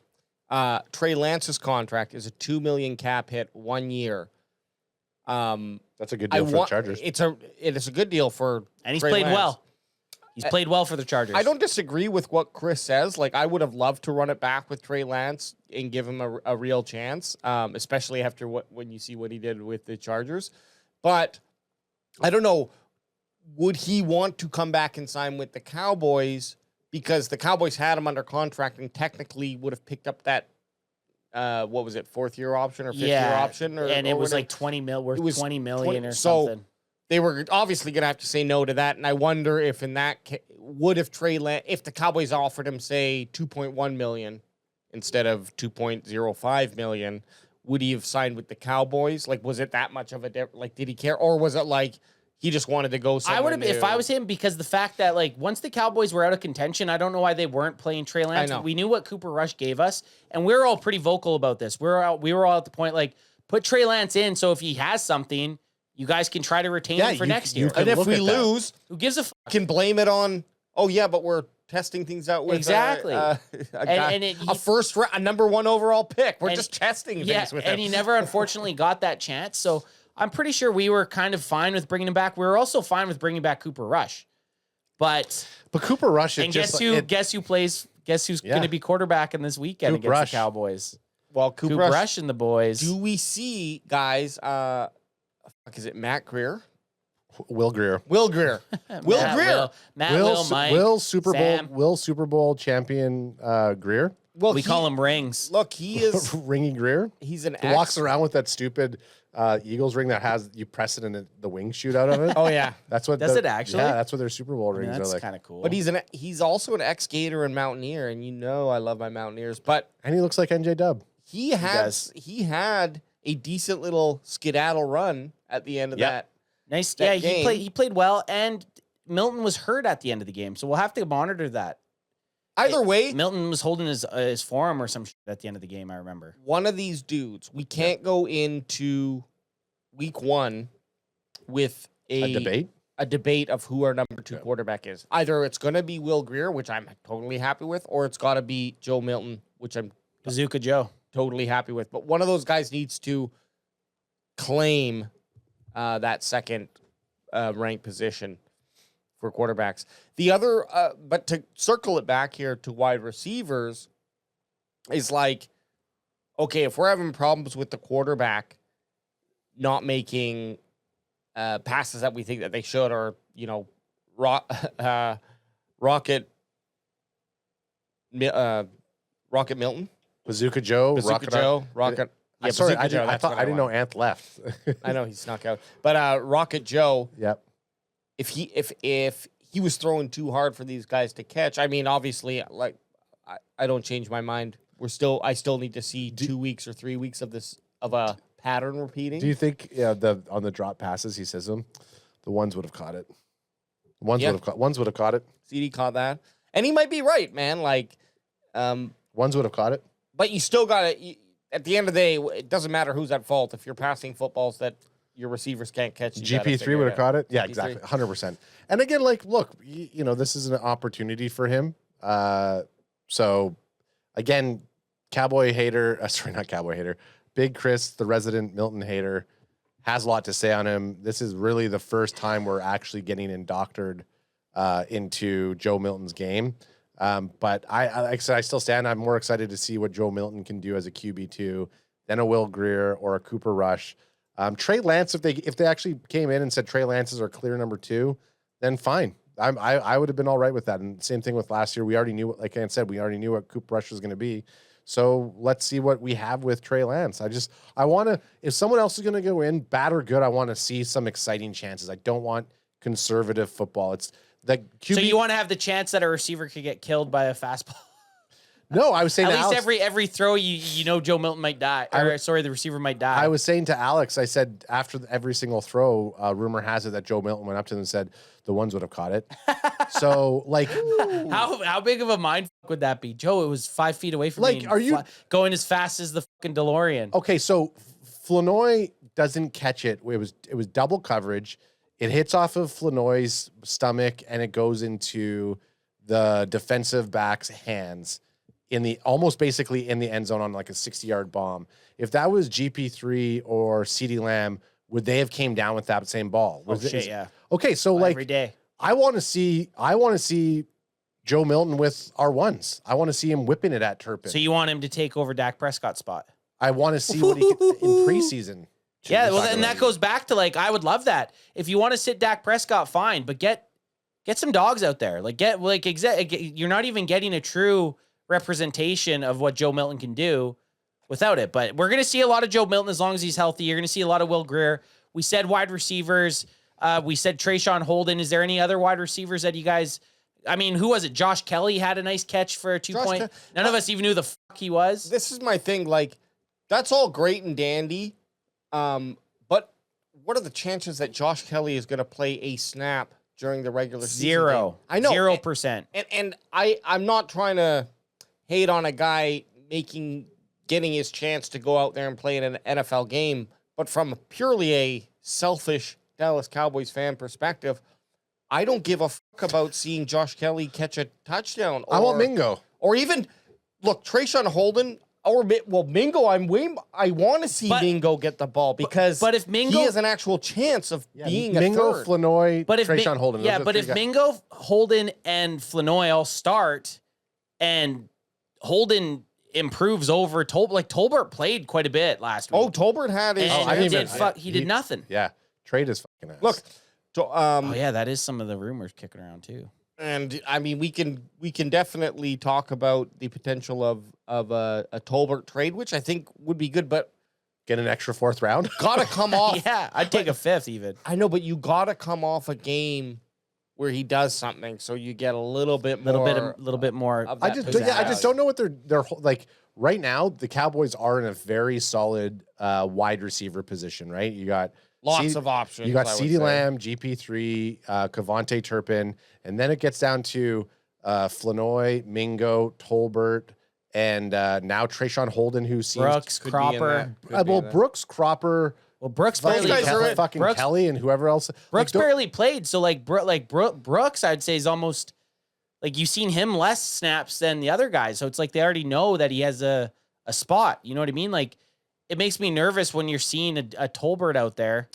Trey Lance's contract is a $2 million cap hit 1 year. That's a good deal for the Chargers. It is a good deal for. And he's Trey played Lance. well. He's played well for the Chargers. I don't disagree with what Chris says. Like, I would have loved to run it back with Trey Lance and give him a real chance, especially after when you see what he did with the Chargers. But I don't know. Would he want to come back and sign with the Cowboys? Because the Cowboys had him under contract and technically would have picked up that, what was it, 4th-year option or 5th-year option? And it was like 20 million or something. They were obviously going to have to say no to that, and I wonder if in that case, if the Cowboys offered him, say, $2.1 million instead of $2.05 million, would he have signed with the Cowboys? Like, was it that much of a difference? Like, did he care, or was it like he just wanted to go somewhere? I would have, if I was him, because the fact that like once the Cowboys were out of contention, I don't know why they weren't playing Trey Lance. We knew what Cooper Rush gave us, and we were all pretty vocal about this. We were all at the point like, put Trey Lance in, so if he has something, you guys can try to retain him for next year. And if we lose, who gives a fuck? Can blame it on, oh yeah, but we're testing things out with a number 1 overall pick. We're just testing things with him. And he never unfortunately got that chance. So I'm pretty sure we were kind of fine with bringing him back. We were also fine with bringing back Cooper Rush. But Cooper Rush, guess who's going to be quarterbacking this weekend against the Cowboys? Well, Cooper Rush and the boys. Do we see, guys, is it Matt Greer? Will Greer. Mike, Super Bowl champion Greer. Well, we call him Rings. Look, he is Ringy Greer. He walks around with that stupid Eagles ring that has you press it and the wings shoot out of it. Oh yeah, that's what does it actually? Yeah, that's what their Super Bowl rings are like. That's kind of cool. But he's also an ex-Gator and Mountaineer, and I love my Mountaineers. And he looks like NJ Dub. He had a decent little skedaddle run at the end of that. Nice. Yeah, he played well, and Milton was hurt at the end of the game, so we'll have to monitor that. Either way, Milton was holding his forearm or some shit at the end of the game, I remember. One of these dudes, we can't go into week 1 with a debate of who our number 2 quarterback is. Either it's going to be Will Greer, which I'm totally happy with, or it's got to be Joe Milton, which I'm Bazooka Joe totally happy with. But one of those guys needs to claim that second ranked position for quarterbacks. The other, but to circle it back here to wide receivers, is like, okay, if we're having problems with the quarterback not making passes that we think that they should, or Rocket Milton, Bazooka Joe, Rocket. Yeah, sorry, I didn't know Ant left. I know he snuck out, but Rocket Joe. Yep. If he was throwing too hard for these guys to catch, I mean, obviously, like I don't change my mind. I still need to see 2 weeks or 3 weeks of a pattern repeating. Do you think on the drop passes he says them, the ones would have caught it? Ones would have caught it. CD caught that, and he might be right, man. Like, ones would have caught it, but you still got it. At the end of the day, it doesn't matter who's at fault. If you're passing footballs that your receivers can't catch, GP3 would have caught it. Yeah, exactly, 100%. And again, like, look, this is an opportunity for him. So, again, Cowboy hater. Sorry, not Cowboy hater. Big Chris, the resident Milton hater, has a lot to say on him. This is really the first time we're actually getting indoctored into Joe Milton's game. But like I said, I still stand. I'm more excited to see what Joe Milton can do as a QB2 than a Will Greer or a Cooper Rush. Trey Lance, if they actually came in and said Trey Lance is our clear number 2, then fine. I would have been all right with that. And same thing with last year. We already knew, like Ant said, we already knew what Cooper Rush was going to be. So let's see what we have with Trey Lance. I want to, if someone else is going to go in, bad or good, I want to see some exciting chances. I don't want conservative football. It's the QB. So you want to have the chance that a receiver could get killed by a fastball? No, I was saying At to least Alex, every throw, you know Joe Milton might die. Or, sorry, the receiver might die. I was saying to Alex, I said after every single throw, rumor has it that Joe Milton went up to them and said the ones would have caught it. So like, how big of a mind fuck would that be, Joe? It was 5 feet away from Like, me. and are you- going as fast as the fucking DeLorean? okay, so Flanoy doesn't catch it. It was double coverage. It hits off of Flanoy's stomach and it goes into the defensive back's hands in the almost basically in the end zone on like a 60-yard bomb. If that was GP3 or CeeDee Lamb, would they have came down with that same ball? Oh, shit, yeah. Okay, so like Every day. I want to see Joe Milton with our ones. I want to see him whipping it at Turpin. So you want him to take over Dak Prescott's spot? I want to see what he can in preseason. Yeah, well, then that goes back to like I would love that. If you want to sit Dak Prescott, fine, but get some dogs out there. Like you're not even getting a true representation of what Joe Milton can do without it. But we're gonna see a lot of Joe Milton as long as he's healthy. You're gonna see a lot of Will Grier. We said wide receivers. We said Trayshawn Holden. Is there any other wide receivers that you guys? I mean, who was it? Josh Kelly had a nice catch for a 2-point. None of us even knew the fuck he was. This is my thing. Like, that's all great and dandy. But what are the chances that Josh Kelly is going to play a snap during the regular season? Zero. I know. 0%. And I'm not trying to hate on a guy getting his chance to go out there and play in an NFL game, but from purely a selfish Dallas Cowboys fan perspective, I don't give a fuck about seeing Josh Kelly catch a touchdown. I want Mingo. Or even, look, Trayshawn Holden, Mingo, I want to see Mingo get the ball because but if Mingo, he has an actual chance of being Mingo, a third. Flanoy, but if Trayshawn Holden. Yeah, but if Mingo, Holden, and Flanoy all start and Holden improves over Tolbert played quite a bit last week. Oh, Tolbert had his and he did nothing. Yeah, trade is fucking ass. Look, oh yeah, that is some of the rumors kicking around too. And I mean, we can definitely talk about the potential of a Tolbert trade, which I think would be good, but get an extra 4th round. Gotta come off. Yeah, I'd take a 5th even. I know, but you gotta come off a game where he does something, so you get a little bit more. Of that that I just don't know what they're like right now. The Cowboys are in a very solid wide receiver position, right? You got lots of options. You got CeeDee Lamb, GP3, Kavonte Turpin, and then it gets down to Flanoy, Mingo, Tolbert, and now Trayshawn Holden, who seems Brooks, Cropper. Brooks, Cropper. Well, Brooks Those barely guys are fucking Brooks, Kelly and whoever else. Brooks barely played, so Brooks, I'd say is almost like you've seen him less snaps than the other guys. So it's like they already know that he has a spot. You know what I mean? Like it makes me nervous when you're seeing a Tolbert out there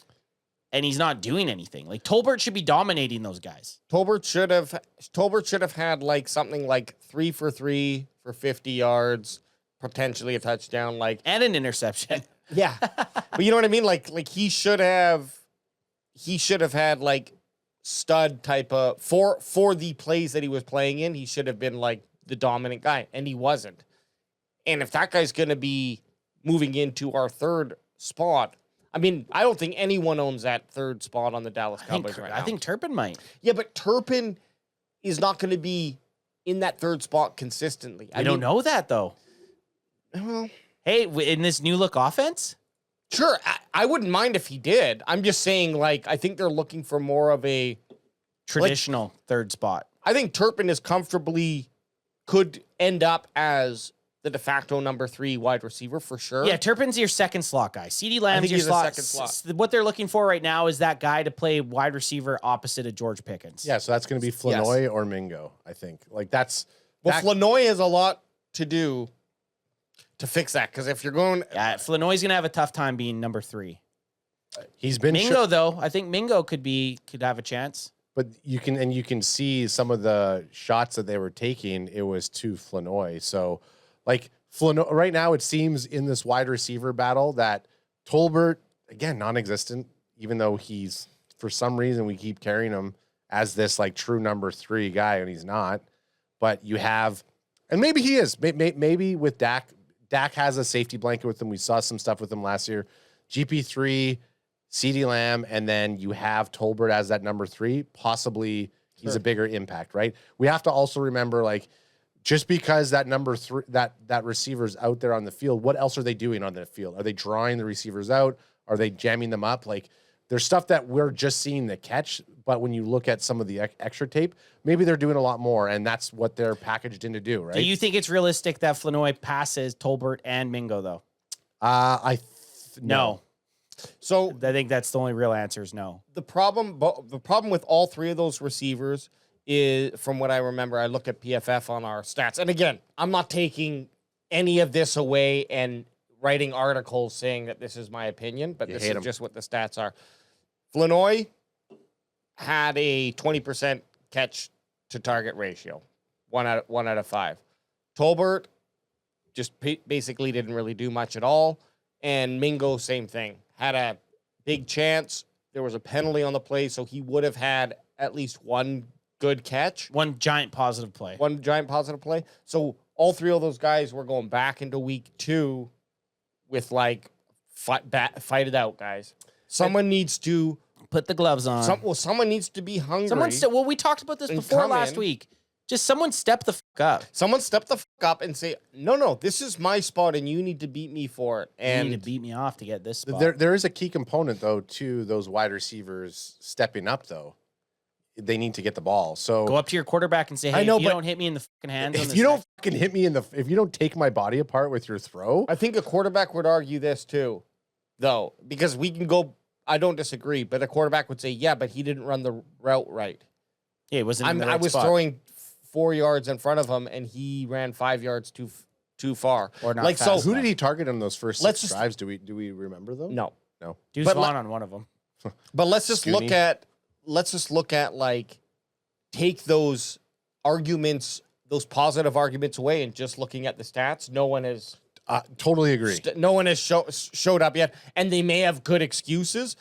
and he's not doing anything. Like Tolbert should be dominating those guys. Tolbert should have had like something like 3 for 3 for 50 yards, potentially a touchdown, like And an interception. yeah. But you know what I mean? Like he should have had like stud type of for the plays that he was playing in, he should have been like the dominant guy, and he wasn't. And if that guy's gonna be moving into our 3rd spot, I mean, I don't think anyone owns that 3rd spot on the Dallas Cowboys right now. I think Turpin might. Yeah, but Turpin is not going to be in that 3rd spot consistently. I don't know that though. Well, Hey, in this new look offense? sure, I wouldn't mind if he did. I'm just saying, like, I think they're looking for more of a Traditional 3rd spot. I think Turpin is could end up as the de facto number 3 wide receiver for sure. Yeah, Turpin's your 2nd slot guy. CeeDee Lamb's think your he's a slot. second slot. What they're looking for right now is that guy to play wide receiver opposite of George Pickens. Yeah, so that's going to be Flanoy or Mingo, I think. Like that's Flanoy has a lot to do to fix that, because if you're going, Flanoy's gonna have a tough time being number 3. he's been Mingo though, I think Mingo could have a chance. but you can see some of the shots that they were taking. It was to Flanoy. So like Flanoy right now, it seems in this wide receiver battle that Tolbert again non-existent, even though he's for some reason we keep carrying him as this like true number 3 guy, and he's not. But you have, and maybe he is. Maybe with Dak has a safety blanket with him. We saw some stuff with him last year. GP3, CeeDee Lamb, and then you have Tolbert as that number 3. Possibly he's a bigger impact, right? We have to also remember, like, just because that number 3, that receiver's out there on the field, what else are they doing on the field? Are they drawing the receivers out? Are they jamming them up? Like, there's stuff that we're just seeing the catch, but when you look at some of the extra tape, maybe they're doing a lot more, and that's what they're packaged in to do, right? Do you think it's realistic that Flanoy passes Tolbert and Mingo, though? No. So I think that's the only real answer is no. the problem with all three of those receivers is, from what I remember, I look at PFF on our stats. And again, I'm not taking any of this away and writing articles saying that this is my opinion, but this is just what the stats are. Flanoy had a 20% catch to target ratio, one out of 5. Tolbert just basically didn't really do much at all. And Mingo, same thing. Had a big chance. There was a penalty on the play, so he would have had at least one good catch. One giant positive play. So all three of those guys were going back into week 2 with, like, fight it out, guys. Someone needs to put the gloves on. Someone needs to be hungry. Well, we talked about this before last week. Just someone step the fuck up. Someone step the fuck up and say, no, this is my spot, and you need to beat me for it. And you need to beat me off to get this spot. There is a key component, though, to those wide receivers stepping up, though. They need to get the ball. So go up to your quarterback and say, hey, if you don't hit me in the fucking hands. If you don't fucking hit me if you don't take my body apart with your throw. I think a quarterback would argue this too, though, because we can go, I don't disagree, but a quarterback would say, yeah, but he didn't run the route right. Yeah, it wasn't in the right I was spot. throwing 4 yards in front of him, and he ran 5 yards too far. Or not like, fast so who did he target on those first 6 drives? Do we remember them? No. Deuce Vaughn on one of them. But let's just look at like, take those arguments, those positive arguments away, and just looking at the stats, no one has totally agree. No one has showed up yet, and they may have good excuses,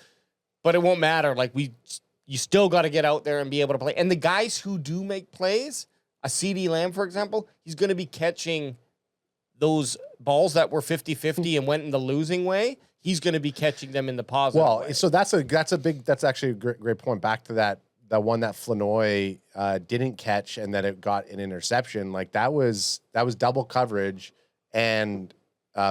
but it won't matter. Like, you still got to get out there and be able to play. And the guys who do make plays, a CeeDee Lamb, for example, he's going to be catching those balls that were 50-50 and went in the losing way. He's going to be catching them in the positive way. So that's actually a great point. Back to that one that Flanoy didn't catch, and then it got an interception. Like, that was double coverage, and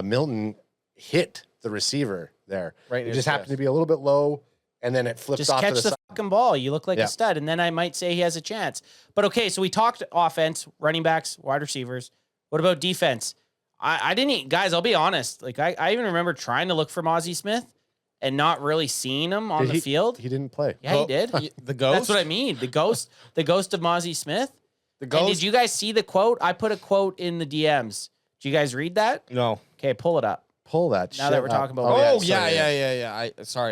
Milton hit the receiver there. Right, it just happened to be a little bit low, and then it flipped just off catch to the side. fucking ball. You look like a stud, and then I might say he has a chance. But okay, so we talked offense, running backs, wide receivers. What about defense? I didn't, guys. I'll be honest. Like, I even remember trying to look for Mozzie Smith and not really seeing him on the field. He didn't play. Yeah, he did. The ghost. That's what I mean. The ghost of Mozzie Smith. The ghost. And did you guys see the quote? I put a quote in the DMs. Did you guys read that? No. Okay, pull it up. Pull that Now that we're talking about yeah.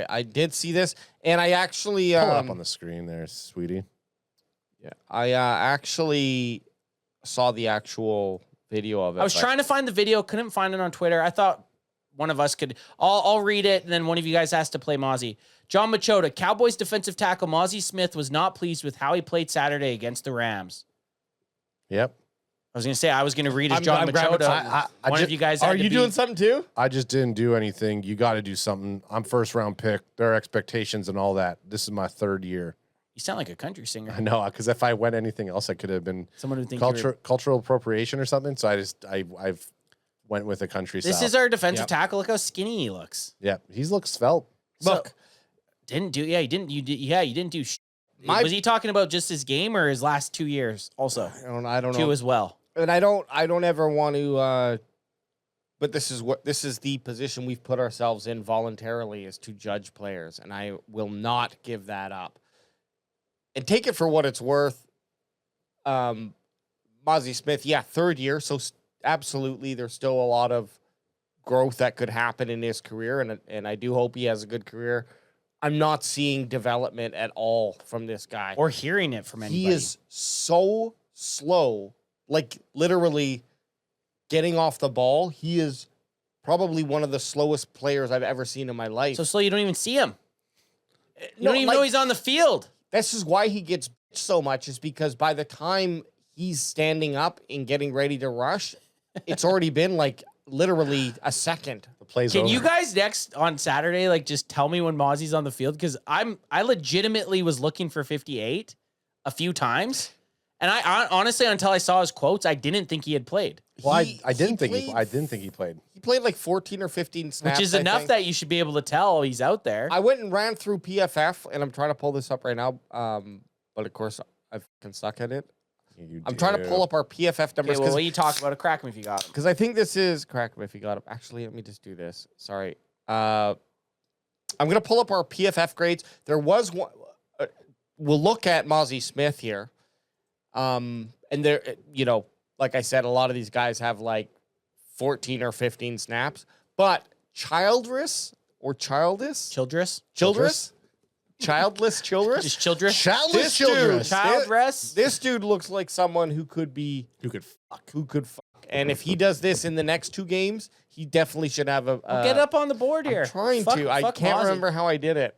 I did see this, and I actually pull it up on the screen there, sweetie. Yeah, I actually saw the actual video of it. I was trying to find the video, couldn't find it on Twitter. I thought one of us could. I'll read it, and then one of you guys has to play Mozzie. John Machota, Cowboys defensive tackle Mozzie Smith was not pleased with how he played Saturday against the Rams. Yep. I was going to say, I was going to read as John Machota. One of you guys Are you doing something too? I just didn't do anything. You got to do something. I'm first round pick. There are expectations and all that. This is my 3rd year. You sound like a country singer. I know, because if I went anything else, I could have been someone who think cultural appropriation or something. So I've went with a country This style. is our defensive tackle. Look how skinny he looks. Yeah, he looks svelte. Look, he didn't do. Was he talking about just his game or his last 2 years also? I don't know. 2 as well. And I don't ever want to. But this is the position we've put ourselves in voluntarily, is to judge players, and I will not give that up. And take it for what it's worth. Mozzie Smith, 3rd year, so absolutely, there's still a lot of growth that could happen in his career, and I do hope he has a good career. I'm not seeing development at all from this guy, or hearing it from anybody. He is so slow, like literally getting off the ball. He is probably one of the slowest players I've ever seen in my life. So slow you don't even see him. You don't even know he's on the field. This is why he gets so much, is because by the time he's standing up and getting ready to rush, it's already been like literally a second. The play's Can over. you guys next on Saturday, like, just tell me when Mozzie's on the field? Because I legitimately was looking for 58 a few times, And I honestly, until I saw his quotes, I didn't think he had played. Well, I didn't think he played. He played like 14 or 15 snaps, Which is enough that you should be able to tell he's out there. I went and ran through PFF, and I'm trying to pull this up right now. But of course, I can suck at it. I'm trying to pull up our PFF numbers. Okay, well, what you talk about? Crack him if you got him. Because I think this is crack him if you got him. Actually, let me just do this. Sorry. I'm going to pull up our PFF grades. There was one. We'll look at Mozzie Smith here. And there, like I said, a lot of these guys have like 14 or 15 snaps. But Childress. Childress? Childress? Childless Childress? Just Childress? Childless Childress. Childress? This dude looks like someone who could fuck. And if he does this in the next 2 games, he definitely should have a... Get up on the board here. I'm trying to. I can't remember how I did it.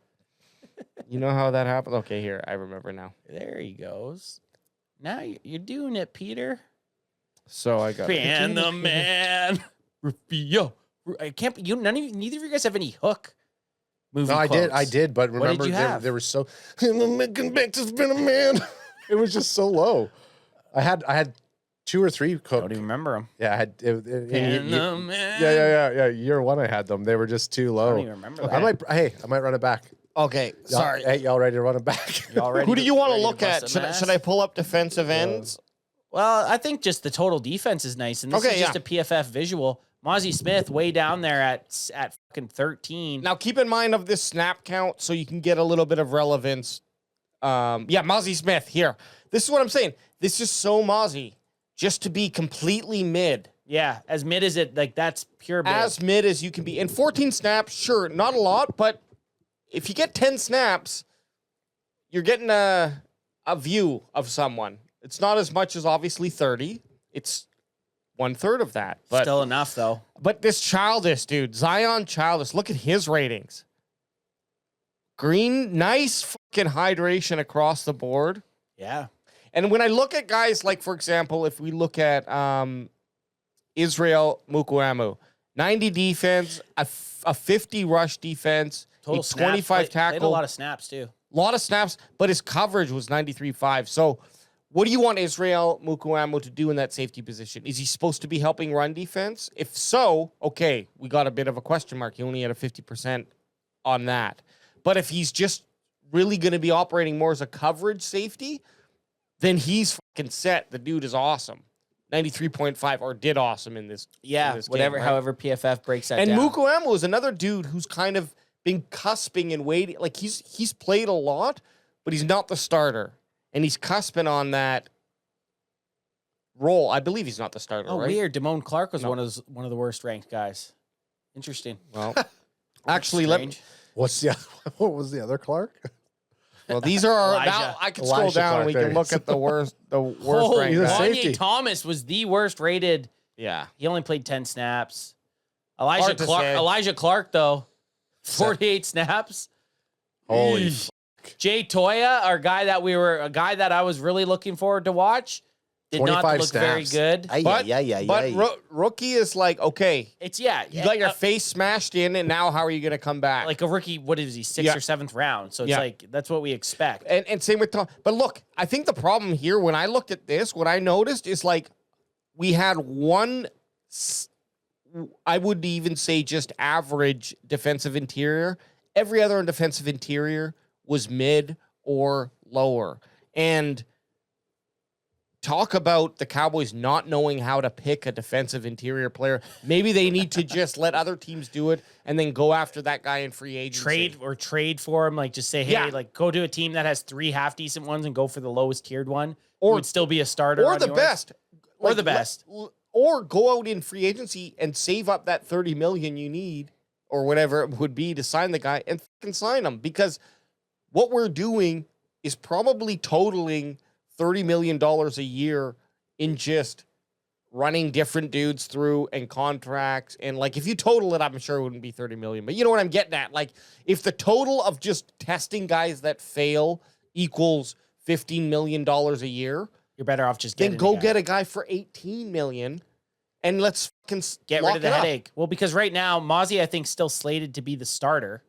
You know how that happened? Okay, here. I remember now. There he goes. Now you're doing it, Peter. So I got Ban the man. Rufio. I can't... neither of you guys have any Hook movie quotes. I did, but remember, they were so... I'm making back to spin a man. It was just so low. I had 2 or 3 cooked. I don't even remember them. Yeah, I had... Ban the man. Yeah. Year 1 I had them. They were just too low. I don't even remember that. I might run it back. Okay, sorry. Hey, y'all ready to run it back? Who do you want to look at? Should I pull up defensive ends? Well, I think just the total defense is nice, and this is just a PFF visual. Mozzie Smith way down there at fucking 13. Now, keep in mind of this snap count so you can get a little bit of relevance. Mozzie Smith here. This is what I'm saying. This is so Mozzie, just to be completely mid. Yeah, as mid as it, like that's pure mid. As mid as you can be. In 14 snaps, sure, not a lot, but if you get 10 snaps, you're getting a view of someone. It's not as much as obviously 30. It's 1/3 of that. But, still enough, though. But this Childish, dude, Zion Childish, look at his ratings. Green, nice fucking hydration across the board. Yeah. And when I look at guys like, for example, if we look at Israel Mukuamu, 90 defense, a 50 rush defense, Total 25 tackle. Played a lot of snaps, too. A lot of snaps, but his coverage was 93.5. So what do you want Israel Mukuamu to do in that safety position? Is he supposed to be helping run defense? If so, okay, we got a bit of a question mark. He only had a 50% on that. But if he's just really going to be operating more as a coverage safety, then he's fucking set. The dude is awesome. 93.5 or did awesome in this. Yeah, in this whatever, game, right? however PFF breaks that and down. And Mukuamu is another dude who's kind of been cusping and waiting. Like he's played a lot, but he's not the starter. And he's cusping on that role. I believe he's not the starter, right? Weird. Damone Clark was one of the worst ranked guys. Interesting. Well, actually, what was the other Clark? Well, these are our. Elijah. Now I can scroll down Clark, and we can look at the worst ranked. Kanye Thomas was the worst rated. Yeah. He only played 10 snaps. Elijah Clark, though, 48 snaps. Holy Jay Toya, a guy that I was really looking forward to watch, did not look snaps. very good. But rookie is like, okay, you got your face smashed in, and now how are you going to come back? Like a rookie, what is he, 6th or 7th round? So it's like, that's what we expect. And same with Tom. But look, I think the problem here, when I looked at this, what I noticed is like, we had one, I would even say just average defensive interior. Every other defensive interior was mid or lower. And talk about the Cowboys not knowing how to pick a defensive interior player. Maybe they need to just let other teams do it and then go after that guy in free agency. Trade for him. Like just say, hey, like go to a team that has 3 half decent ones and go for the lowest tiered one. Or would still be a starter. Or the best. Or the best. Or go out in free agency and save up that $30 million you need or whatever it would be to sign the guy and fucking sign him. Because what we're doing is probably totaling $30 million a year in just running different dudes through and contracts. And like, if you total it, I'm sure it wouldn't be 30 million, but you know what I'm getting at? Like, if the total of just testing guys that fail equals $15 million a year, you're better off just getting get a guy for 18 million and let's fucking get rid of the headache. Well, because right now, Mozzie, I think, still slated to be the starter.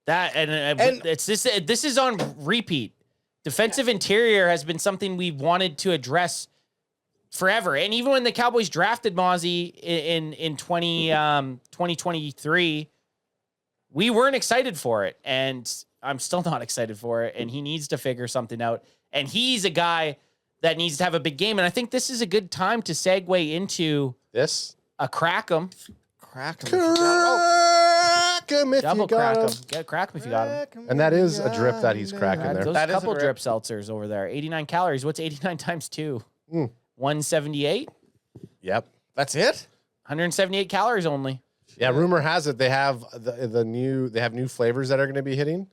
That and it's this is on repeat. defensive interior has been something we've wanted to address forever. And even when the Cowboys drafted Mozzie in 2023, we weren't excited for it. And I'm still not excited for it. And he needs to figure something out. And he's a guy that needs to have a big game. And I think this is a good time to segue into This? a crack 'em. Crack 'em. Crack 'em if Double you got crack 'em. 'em. Get crack 'em if you got 'em. And that is a drip that he's cracking there. Those That is a couple drip. drip seltzers over there. 89 calories. What's 89 times 2? Mm. 178? Yep. That's it? 178 calories only. Yeah, rumor has it they have they have new flavors that are going to be hitting.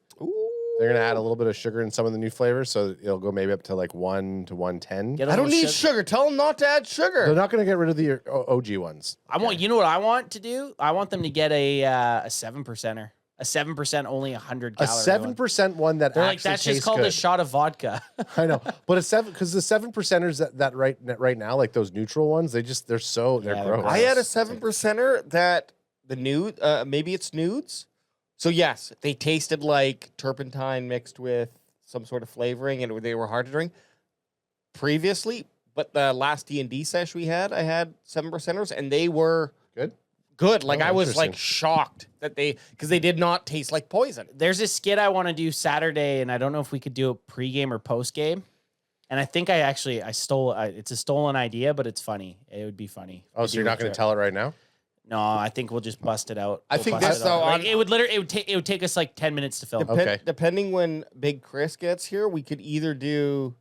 They're going to add a little bit of sugar in some of the new flavors, so it'll go maybe up to like 1 to 110. Get a I don't little need sugar. Tell them not to add sugar. They're not going to get rid of the OG ones. You know what I want to do? I want them to get a 7%er. A 7% only 100 A calorie. 7% one that They're like, actually that's just tastes called good. a shot of vodka. I know, but it's 7 because the 7%ers that right now, like those neutral ones, they're Yeah, gross. they're I had a 7%er that the nude, maybe it's nudes. So yes, they tasted like turpentine mixed with some sort of flavoring, and they were hard to drink previously. But the last D&D sesh we had, I had 7%ers, and they were Good. Like Oh, I was like interesting. shocked that because they did not taste like poison. There's a skit I want to do Saturday, and I don't know if we could do it pregame or postgame. And I think I stole it's a stolen idea, but it's funny. It would be funny. Oh, so you're not going to tell it right now? No, I think we'll just bust it out. I We'll think bust this, it out. though, Like, on- it would take us like 10 minutes to film. Okay. Depending when Big Chris gets here, we could either do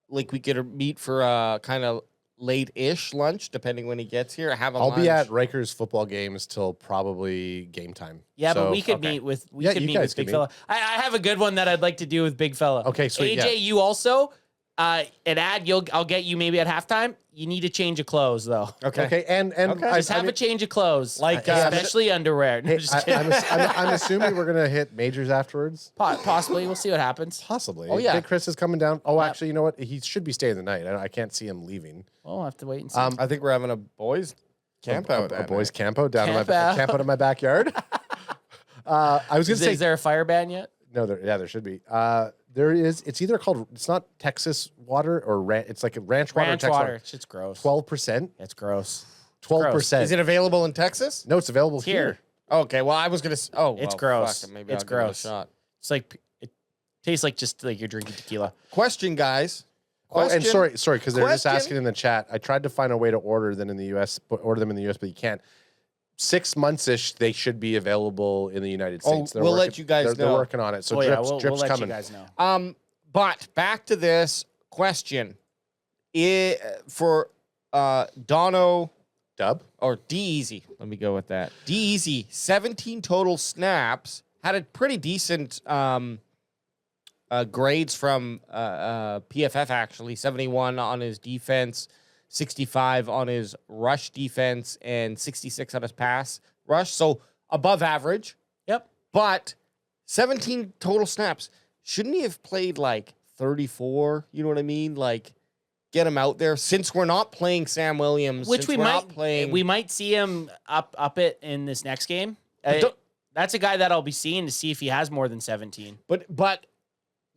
like we could meet for a kind of late-ish lunch, depending when he gets here. Have a I'll lunch. be at Rikers football games till probably game time. Yeah, So- but we could okay. meet with Yeah, you guys Big can Fella. I have a good one that I'd like to do with Big Fella. Okay, sweet. AJ, Yeah. you also an ad. I'll get you maybe at halftime. You need a change of clothes though. Okay, and Okay. Just have a change of clothes, Like, especially underwear. No, just kidding. I'm assuming we're gonna hit majors afterwards. Possibly, we'll see what happens. Possibly. Oh, yeah. Big Chris is coming down. Oh, Yep. actually, you know what? He should be staying the night. I can't see him leaving. We'll have to wait and see. I think we're having a boys camp out. A boys camp out down Camp in out. camp out in my backyard. I was gonna say is there a fire ban yet? no. There should be. There is. It's either called. It's not Texas water or it's like a ranch water. Ranch Texas water. Shit's gross. 12%. It's gross. 12%. Is it available in Texas? No, it's available Here. here. Okay, well, I was gonna. Oh, It's well, gross. fuck, maybe It's I'll give it a gross. shot. It's like it tastes like just like you're drinking tequila. Question, guys. Oh, and Question. sorry, because they're just Question. asking in the chat. I tried to find a way to order them in the U.S., but you can't. 6 months-ish, they should be available in the United Oh, States. They're we'll let working- you guys they're know. working on it. So Oh, yeah, drips, we'll drips let coming. you guys know. But back to this question. For Dono Dub? or D-Easy, let me go with that. D-Easy, 17 total snaps, had a pretty decent grades from PFF, actually. 71 on his defense, 65 on his rush defense, and 66 on his pass rush. So above average. Yep. But 17 total snaps. Shouldn't he have played like 34? You know what I mean? Like, get him out there. Since we're not playing Sam Williams, Which since we're not playing. we might see him up it in this next game. That's a guy that I'll be seeing to see if he has more than 17. But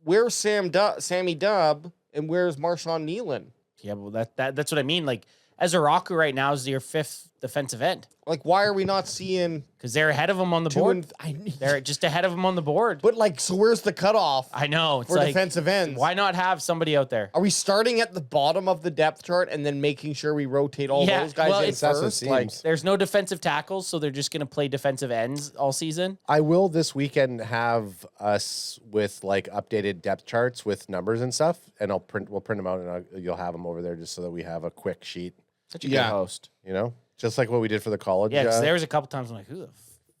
where's Sammy Dubb and where's Marshawn Nealon? Yeah, well that's what I mean. Like Ezeraku right now is your 5th defensive end Like, why are we not seeing because they're ahead of him on the board. They're just ahead of him on the board. But like, so where's the cutoff I know it's for like defensive ends? why not have somebody out there? Are we starting at the bottom of the depth chart and then making sure we rotate all Yeah, those guys well, in it's- That's what it first? Like, seems. There's no defensive tackles, so they're just going to play defensive ends all season. I will this weekend have us with like updated depth charts with numbers and stuff, and we'll print them out, and you'll have them over there just so that we have a quick sheet, Such a Yeah. good host. you know, just like what we did for the college. Yeah, because there was a couple times I'm like, who the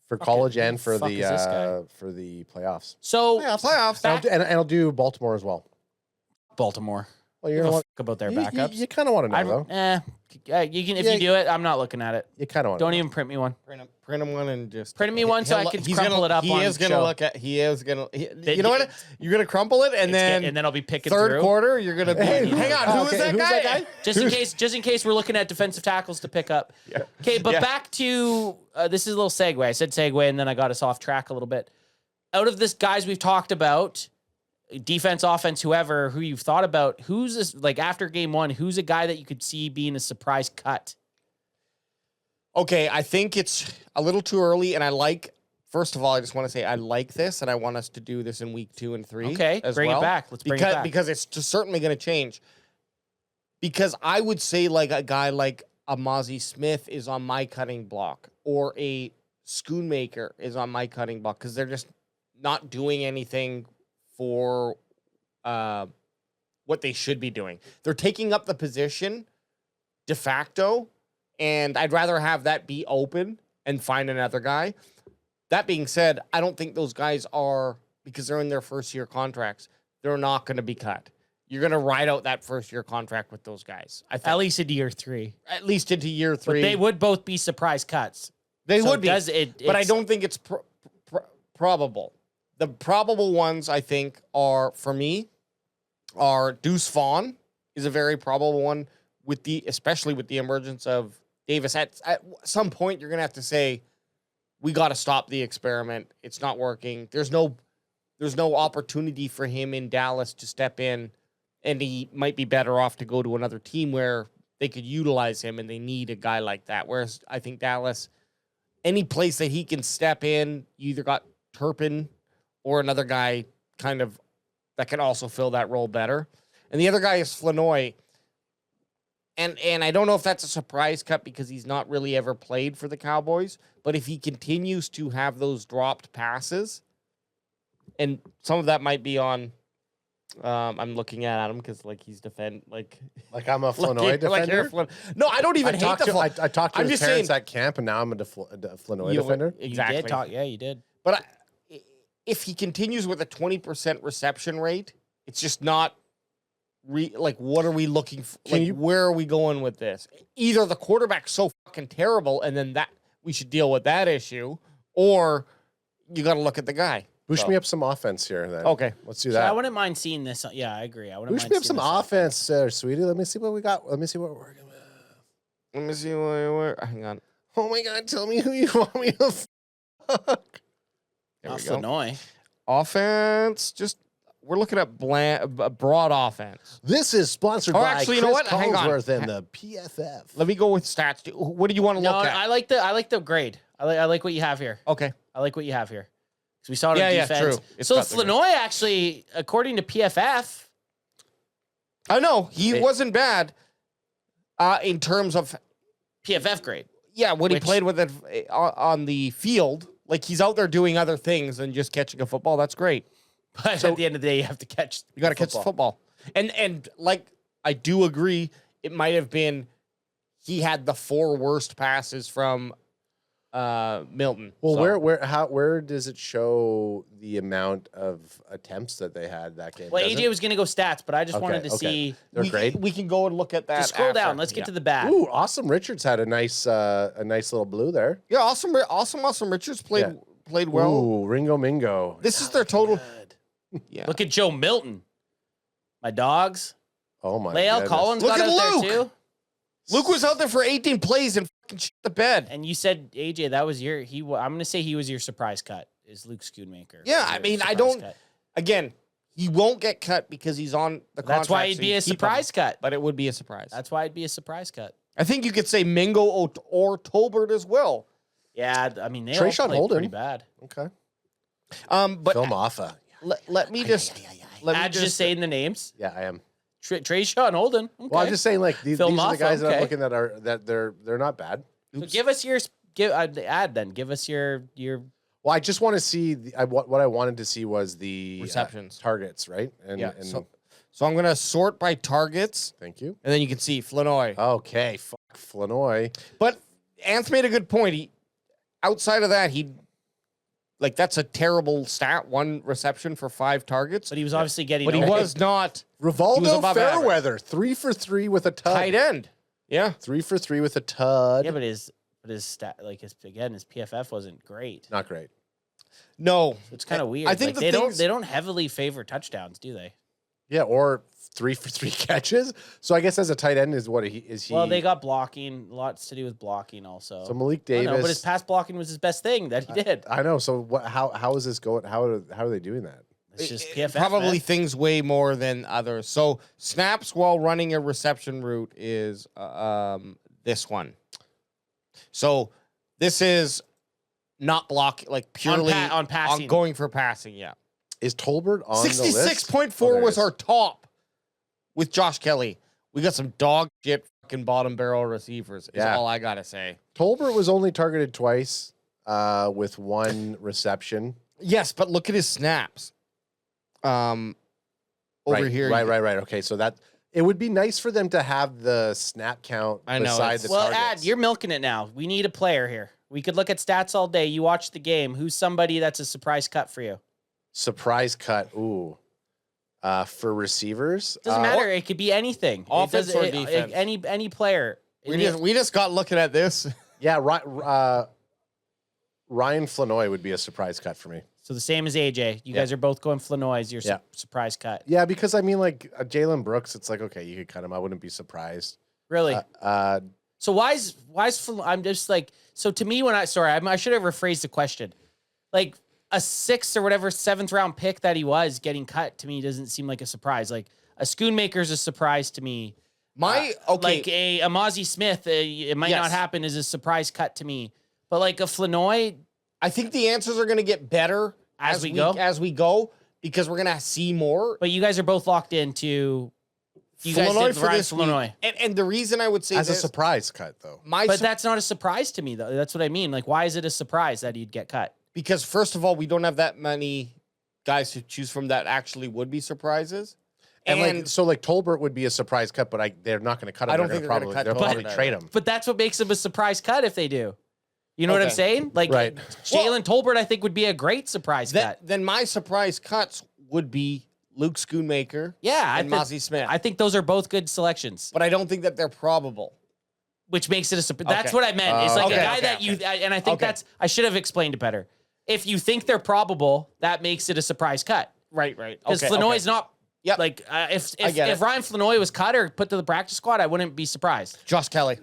for college and for fuck the is this guy? for the playoffs. So playoffs. And I'll do Baltimore as well. Baltimore. Well, Give you're a gonna fuck about their want, backups. you kind of want to know, though. You can if Yeah. you do it. I'm not looking at it. You kind of want. Don't even print me one. Print him one and just Print me one so I can crumple it up He on is the gonna show. look at. He is gonna. You know what? You're gonna crumple it and then I'll be picking third through. quarter you're gonna be. Hey, hang on, who okay, is that who's guy? that guy? Just in case we're looking at defensive tackles to pick up. Okay, but Yeah. back to this is a little segue. I said segue and then I got us off track a little bit. Out of this guys we've talked about, defense, offense, whoever, who you've thought about, who's this, like after game one, who's a guy that you could see being a surprise cut? Okay, I think it's a little too early, and first of all, I just want to say I like this, and I want us to do this in week 2 and 3. Okay, as bring well, it back. Let's bring it back. Because it's just certainly going to change. Because I would say like a guy like a Mozzie Smith is on my cutting block, or a Schoonmaker is on my cutting block, because they're just not doing anything for what they should be doing. They're taking up the position de facto, and I'd rather have that be open and find another guy. That being said, I don't think those guys are, because they're in their first-year contracts, they're not going to be cut. You're going to ride out that first-year contract with those guys. I think. At least into year 3. At least into year 3. But they would both be surprise cuts. They So would be. But I it's- don't think it's probable. The probable ones, I think, are, for me, are Deuce Vaughn is a very probable one, especially with the emergence of Davis. At some point, you're going to have to say, we got to stop the experiment. It's not working. There's no opportunity for him in Dallas to step in, and he might be better off to go to another team where they could utilize him, and they need a guy like that. Whereas I think Dallas, any place that he can step in, you either got Turpin or another guy kind of that can also fill that role better. And the other guy is Flanoy. And I don't know if that's a surprise cut because he's not really ever played for the Cowboys. But if he continues to have those dropped passes, and some of that might be on, I'm looking at him because like he's like I'm a Flanoy like defender. No, I don't even hate the I talked to I'm his just parents saying- at camp, and now I'm a Flanoy You- defender. Exactly. You did talk. Yeah, you did. But if he continues with a 20% reception rate, it's just not what are we looking for? Where are we going with this? Either the quarterback's so fucking terrible, and then that we should deal with that issue, or you got to look at the guy. Boost me up some offense here, then. Okay. Let's do So I that. wouldn't mind seeing this. Yeah, I agree. I wouldn't Boost mind me up seeing some this. offense, sweetie. Let me see what we got. Let me see what we're working with. Let me see where. Hang on. Oh my God! Tell me who you want me to fuck. There Not we go. Flanoy. Offense. We're looking at broad offense. This is sponsored Oh, by actually, you Chris know what? Hang on. Collinsworth and the PFF. Let me go with stats. What do you want to No, look at? I like the grade. I like what you have here. Okay. I like what you have here. Because we saw it Yeah, on yeah, defense. true. It's So got the grade. Flanoy actually, according to PFF, I know he wasn't bad in terms of PFF grade. what he played with it on the field. Like he's out there doing other things than just catching a football. That's great. But at the end of the day, you have to catch. You got to catch the football. And like I do agree, it might have been he had the 4 worst passes from Milton. Well, So- where does it show the amount of attempts that they had that game? Well, Does AJ it? was going to go stats, but I just wanted to see. Their grade. We can go and look at that. Just scroll after. down. Let's get Yeah. to the bat. Ooh, Awesome Richards had a nice little blue there. Yeah, awesome. Richards played well. Ooh, Ringo Mingo. This is their total. Good. Yeah. Look at Joe Milton. My dogs. Oh my. Lael goodness. Collins Look got at out Luke. there too. Luke was out there for 18 plays and fucking shit the bed. And you said AJ, that was your. I'm going to say he was your surprise cut. Is Luke Schoonmaker? Yeah, Was I your mean, I surprise don't- cut. Again, he won't get cut because he's on the contract. That's why so it'd be you a keep him, surprise cut. but it would be a surprise. That's why it'd be a surprise cut. I think you could say Mingo or Tolbert as well. Yeah, I mean, they Trayshawn all played Holden. pretty bad. Okay. But Phil Maffa. let me just Ad's just saying the names. Yeah, I am. Trayshawn Holden. Okay. Well, I'm just saying, like these Phil are the Maffa, guys that okay. I'm looking at that they're not bad. So give us your Ad then. Give us your. Well, I just want to see what I wanted to see was the Receptions. targets, right? And, Yeah. and So I'm gonna sort by targets, thank you. and then you can see Flanoy. Okay, fuck Flanoy. But Ants made a good point. Outside of that, that's a terrible stat. 1 reception for 5 targets. But he was obviously getting. But he open. was not Rivaldo above Fairweather, 3 for 3 with a tud. tight end. Yeah. 3 for 3 with a tud. Yeah, but his stat his PFF wasn't great. Not great. No. It's kind of weird. I think Like, the things- they don't heavily favor touchdowns, do they? Yeah, or 3 for 3 catches. So I guess as a tight end is what he is. Well, they got blocking. Lots to do with blocking also. So Malik I Davis. know, but his pass blocking was his best thing that he did. I know. So how is this going? How are they doing that? It's just PFF. Probably man. things way more than others. So snaps while running a reception route is this one. So this is not block, like purely on passing. on going for passing. Yeah. Is Tolbert on the list? 66.4 was our top with Josh Kelly. We got some dog shit fucking bottom barrel receivers. Is all I gotta say. Tolbert was only targeted twice with 1 reception. Yes, but look at his snaps. Over here. Right. Okay, so that it would be nice for them to have the snap count beside the well, targets. you're milking it now. We need a player here. We could look at stats all day. You watch the game. Who's somebody that's a surprise cut for you? Surprise cut. Ooh. For receivers? Doesn't matter. It could be anything. Offense or defense. Any player. We just got looking at this. Yeah, Ryan Flanoy would be a surprise cut for me. So the same as AJ. You guys are both going Flanoy as your surprise cut. Yeah, because I mean, like Jalen Brooks, it's like, okay, you could cut him. I wouldn't be surprised. Really? So why is I'm just like, so to me I should have rephrased the question. Like a 6th or whatever 7th round pick that he was getting cut to me doesn't seem like a surprise. Like a Schoonmaker's a surprise to me. Like a Amazi Smith, it might not happen as a surprise cut to me. But like a Flanoy, I think the answers are going to get better as we go because we're going to see more. But you guys are both locked into you guys did for this Flanoy. And the reason I would say as a surprise cut though. But that's not a surprise to me though. That's what I mean. Like why is it a surprise that he'd get cut? Because first of all, we don't have that many guys to choose from that actually would be surprises. And like Tolbert would be a surprise cut, but they're not going to cut him. I don't think they're going to cut. They'll probably trade him. But that's what makes him a surprise cut if they do. You know what I'm saying? Like Jalen Tolbert, I think would be a great surprise cut. Then my surprise cuts would be Luke Schoonmaker. And Mozzie Smith. I think those are both good selections. But I don't think that they're probable. Which makes it a surprise. That's what I meant. It's like a guy that you and I think I should have explained it better. If you think they're probable, that makes it a surprise cut. Right. Because Flanoy's not. Yep. Like if Ryan Flanoy was cut or put to the practice squad, I wouldn't be surprised. Josh Kelly.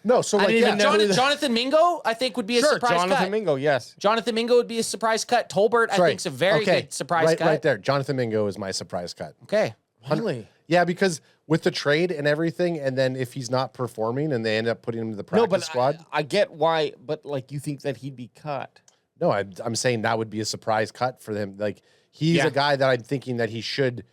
No, so like Jonathan Mingo, I think would be a surprise cut. Jonathan Mingo, yes. Jonathan Mingo would be a surprise cut. Tolbert, I think, is a very good surprise cut. Right there. Jonathan Mingo is my surprise cut. Okay. Really? Yeah, because with the trade and everything, and then if he's not performing and they end up putting him to the practice squad. I get why, but like you think that he'd be cut. No, I'm saying that would be a surprise cut for them. Like he's a guy that I'm thinking that he should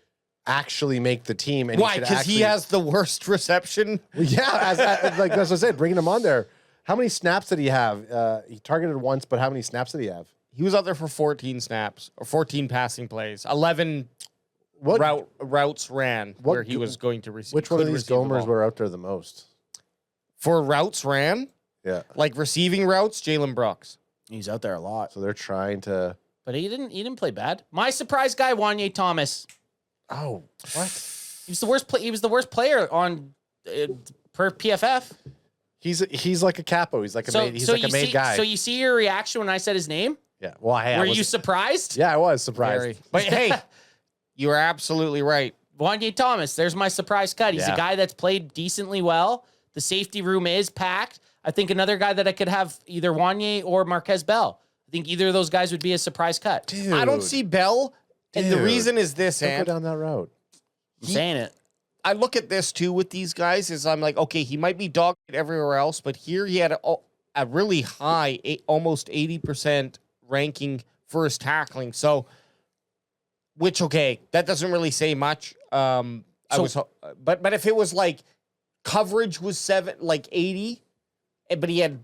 actually make the team. And why? Because he has the worst reception. Yeah, like that's what I said. Bringing him on there. How many snaps did he have? He targeted once, but how many snaps did he have? He was out there for 14 snaps or 14 passing plays. 11 routes ran where he was going to receive. Which one of these Gomers were out there the most? For routes ran? Yeah. Like receiving routes, Jalen Brooks. He's out there a lot. So they're trying to. But he didn't play bad. My surprise guy, Wanye Thomas. Oh, what? He was the worst. He was the worst player on per PFF. He's like a capo. He's like a made guy. So you see your reaction when I said his name? Yeah. Well, were you surprised? Yeah, I was surprised. But hey, you are absolutely right. Wanye Thomas. There's my surprise cut. He's a guy that's played decently well. The safety room is packed. I think another guy that I could have either Wanye or Marquez Bell. I think either of those guys would be a surprise cut. Dude. I don't see Bell. And the reason is this, don't go down that route. I'm saying it. I look at this too with these guys is I'm like, okay, he might be dog everywhere else, but here he had a really high, almost 80% ranking for his tackling. So, which, okay, that doesn't really say much. But if it was like coverage was 80, but he had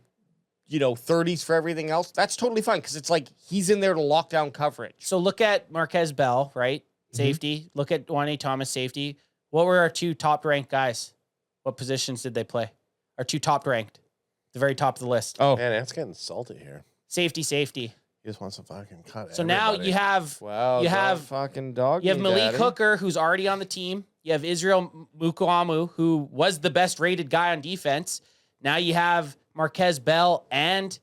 30s for everything else, that's totally fine because it's like he's in there to lock down coverage. So look at Marquez Bell, right? Safety. Mm-hmm. Look at Wanye Thomas, safety. What were our two top-ranked guys? What positions did they play? Our two top-ranked, the very top of the list. Oh, man, that's getting salty here. Safety. He just wants to fucking cut. So now you have fucking dog. You have Malik Hooker, who's already on the team. You have Israel Mukuamu, who was the best-rated guy on defense. Now you have Marquez Bell and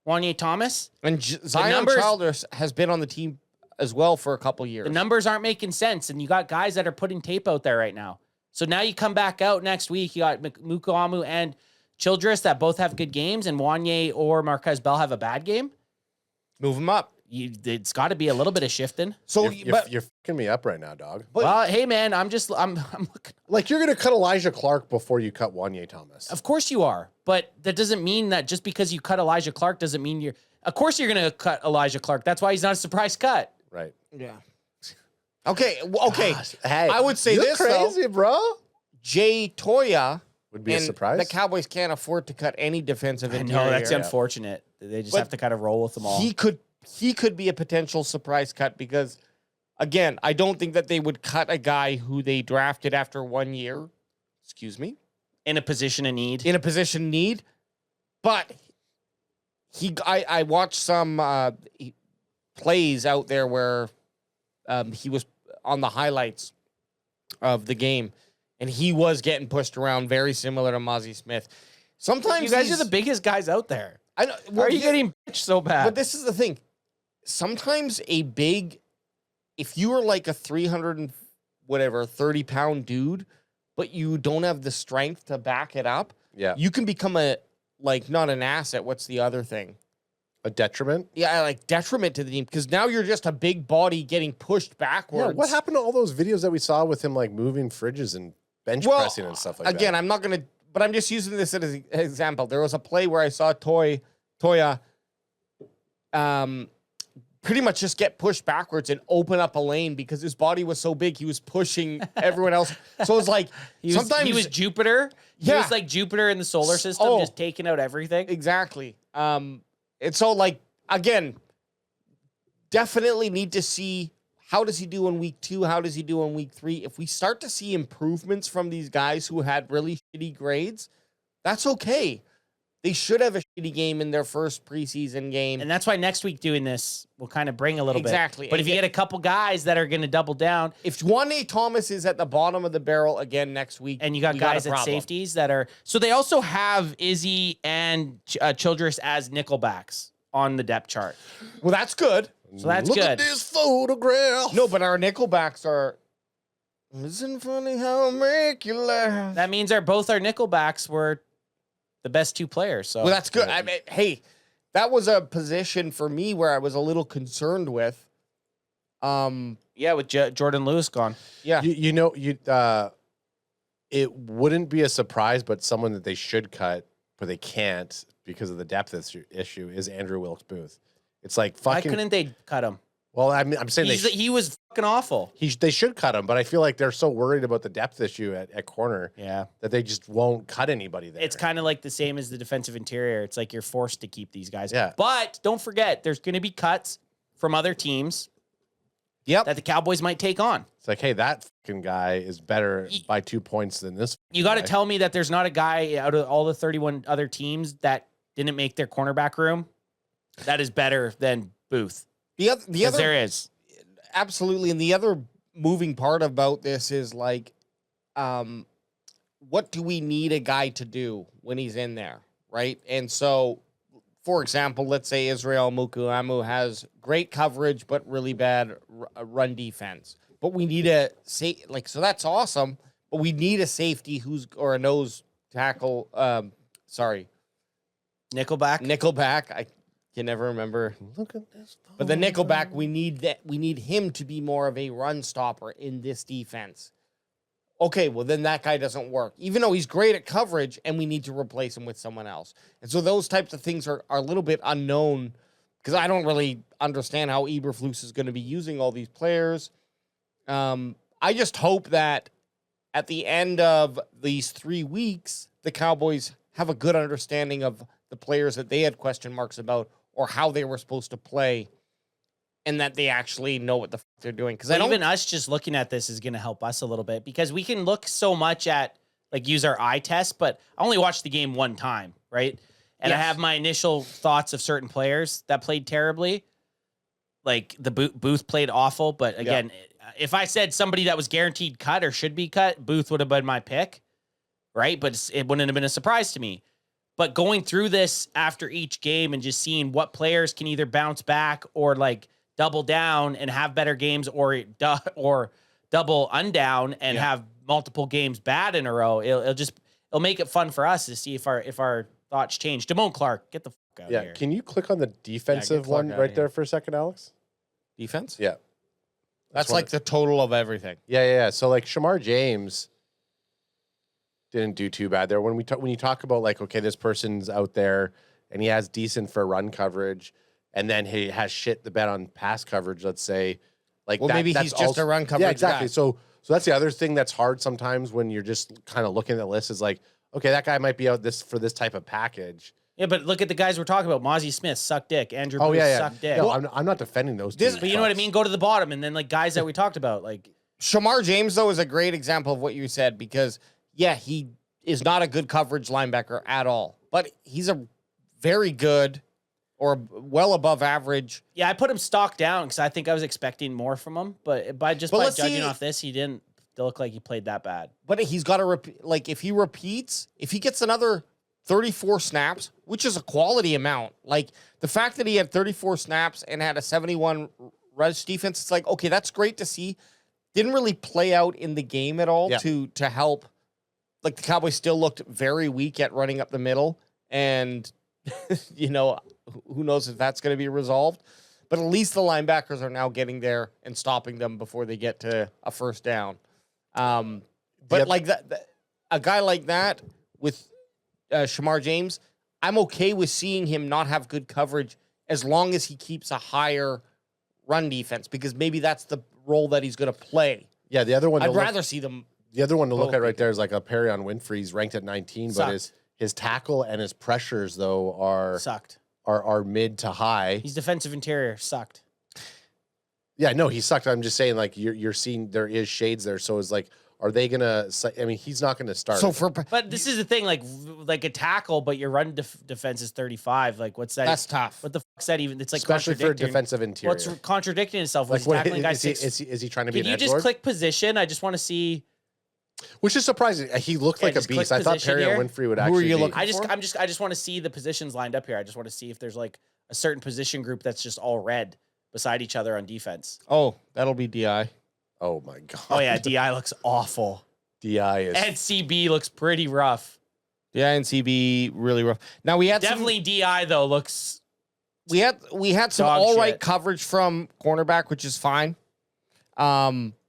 Wanye Thomas. And Zion Childers has been on the team as well for a couple years. The numbers aren't making sense, and you got guys that are putting tape out there right now. So now you come back out next week, you got Mukuamu and Childress that both have good games, and Wanye or Marquez Bell have a bad game. Move them up. it's got to be a little bit of shifting. So, You're fucking me up right now, dog. But- Well, hey man, I'm looking. Like, you're gonna cut Elijah Clark before you cut Wanye Thomas. Of course you are, but that doesn't mean that just because you cut Elijah Clark doesn't mean you're. Of course you're gonna cut Elijah Clark. That's why he's not a surprise cut. Right. yeah. Okay. Okay. Gosh, hey, I would say you're this, crazy, bro. Jay Toya Would be a and surprise. the Cowboys can't afford to cut any defensive I interior. know that's unfortunate. They just But have to kind of roll with them all. He could be a potential surprise cut because, again, I don't think that they would cut a guy who they drafted after 1 year. Excuse me. In a position of need. In a position need, but I watched some plays out there where he was on the highlights of the game, and he was getting pushed around, very similar to Mozzie Smith. Sometimes You guys are the biggest guys out there. I know. Why are you getting bitched so bad? But this is the thing. Sometimes if you are like a 30-pound dude, but you don't have the strength to back it up, Yeah. you can become not an asset. What's the other thing? A detriment. Yeah, like detriment to the team because now you're just a big body getting pushed backwards. Yeah. What happened to all those videos that we saw with him like moving fridges and bench pressing and stuff like that? Again, I'm not gonna, but I'm just using this as an example. There was a play where I saw Toya, pretty much just get pushed backwards and open up a lane because his body was so big. He was pushing everyone else. So it's like sometimes he was Jupiter. He Yeah. was like Jupiter in the solar system, Oh. just taking out everything. exactly. And so like again, definitely need to see how does he do in week 2? How does he do in week 3? If we start to see improvements from these guys who had really shitty grades, that's okay. They should have a shitty game in their first preseason game. And that's why next week doing this will kind of bring a little Exactly. bit. But if you get a couple guys that are going to double down, If Juan Thomas is at the bottom of the barrel again next week, and you got we guys a at problem. safeties that are, so they also have Izzy and Childress as nickelbacks on the depth chart. Well, that's good. So that's Look good. at this photograph. No, but our nickelbacks are. Isn't funny how I make you laugh? That means both our nickelbacks were the best 2 players. So Well, that's good. I mean, hey, that was a position for me where I was a little concerned with. yeah, with Jordan Lewis gone. Yeah. It wouldn't be a surprise, but someone that they should cut, but they can't because of the depth issue is Andrew Wilkes-Booth. It's like Why fucking. couldn't they cut him? Well, I'm saying He was fucking awful. they should cut him, but I feel like they're so worried about the depth issue at corner Yeah. that they just won't cut anybody there. It's kind of like the same as the defensive interior. It's like you're forced to keep these guys. Yeah. But don't forget, there's going to be cuts from other teams Yep. that the Cowboys might take on. It's like, hey, that fucking guy is better by 2 points than this. You got to guy. tell me that there's not a guy out of all the 31 other teams that didn't make their cornerback room that is better than Booth. The 'Cause other there is. absolutely, and the other moving part about this is like, what do we need a guy to do when he's in there, right? And so, for example, let's say Israel Mukuamu has great coverage but really bad run defense, but we need a so that's awesome, but we need a safety or a nose tackle. Nickelback. I can never remember. Look at this. But the nickelback, we need him to be more of a run stopper in this defense. Okay, well then that guy doesn't work. Even though he's great at coverage, and we need to replace him with someone else. And so those types of things are a little bit unknown because I don't really understand how Eberflus is going to be using all these players. I just hope that at the end of these 3 weeks, the Cowboys have a good understanding of the players that they had question marks about or how they were supposed to play, and that they actually know what the fuck they're doing. Because Even us just looking at this is going to help us a little bit because we can look so much at use our eye test, but I only watched the game one time, right? And I Yes. have my initial thoughts of certain players that played terribly. Like the Booth played awful, but again, if I said somebody that was guaranteed cut or should be cut, Booth would have been my pick, right? But it wouldn't have been a surprise to me. But going through this after each game and just seeing what players can either bounce back or double down and have better games or double undown and have multiple games bad in a row, it'll make it fun for us to see if our thoughts change. Damone Clark, get the fuck out Yeah, here. can you click on the defensive Clark one outta right here. there for a second, Alex? Defense? Yeah. That's one- like the total of everything. Yeah. So like Shamar James didn't do too bad there. When you talk about like, okay, this person's out there and he has decent for run coverage, and then he has shit the bet on pass coverage, let's say, like Well, maybe he's just a run coverage Yeah, exactly. guy. So that's the other thing that's hard sometimes when you're just kind of looking at the list is like, okay, that guy might be out for this type of package. Yeah, but look at the guys we're talking about. Mozzie Smith, suck dick. Andrew Oh Booth, yeah. suck dick. No, I'm not defending those two. But you know what I fucks. mean? Go to the bottom, and then like guys that we talked about, like Shamar James, though, is a great example of what you said because, yeah, he is not a good coverage linebacker at all, but he's a very good or well above average. yeah, I put him stock down because I think I was expecting more from him, but by But by let's judging see- off this, he didn't look like he played that bad. But he's got to repeat. Like, if he repeats, if he gets another 34 snaps, which is a quality amount, like the fact that he had 34 snaps and had a 71 rush defense, it's like, okay, that's great to see. Didn't really play out in the game at all Yeah. to help. Like, the Cowboys still looked very weak at running up the middle. And, you know, who knows if that's going to be resolved. But at least the linebackers are now getting there and stopping them before they get to a first down. But Yep. like a guy like that with Shamar James, I'm okay with seeing him not have good coverage as long as he keeps a higher run defense because maybe that's the role that he's going to play. Yeah, the other one. I'd rather see them. The other one to look both at right be there is like a Perry on Winfrey. He's ranked at 19, but Sucked. his tackle and his pressures though Sucked. are mid to high. He's defensive interior. Sucked. Yeah, no, he sucked. I'm just saying like you're seeing there is shades there. So it's like, are they gonna? I mean, he's not gonna start. So for But this is the thing, like a tackle, but your run defense is 35. Like, what's that? that's tough. What the fuck's that even? It's like especially for contradicting. defensive interior. What's contradicting itself? When like he's tackling what guys is he trying to be Can an you edge just lord? click position? I just want to see. Which is surprising. He looked Yeah, like a just click beast. I thought position Perry here. on Winfrey would Who are actually. you be- looking I just want to see the positions lined up here. I just want to see if there's like a certain position group that's just all red beside each other on defense. Oh, that'll be DI. Oh my god. Oh yeah, DI looks awful. DI is. And CB looks pretty rough. DI and CB really rough. Now we had Definitely DI though looks. we had some Dog all right shit. coverage from cornerback, which is fine.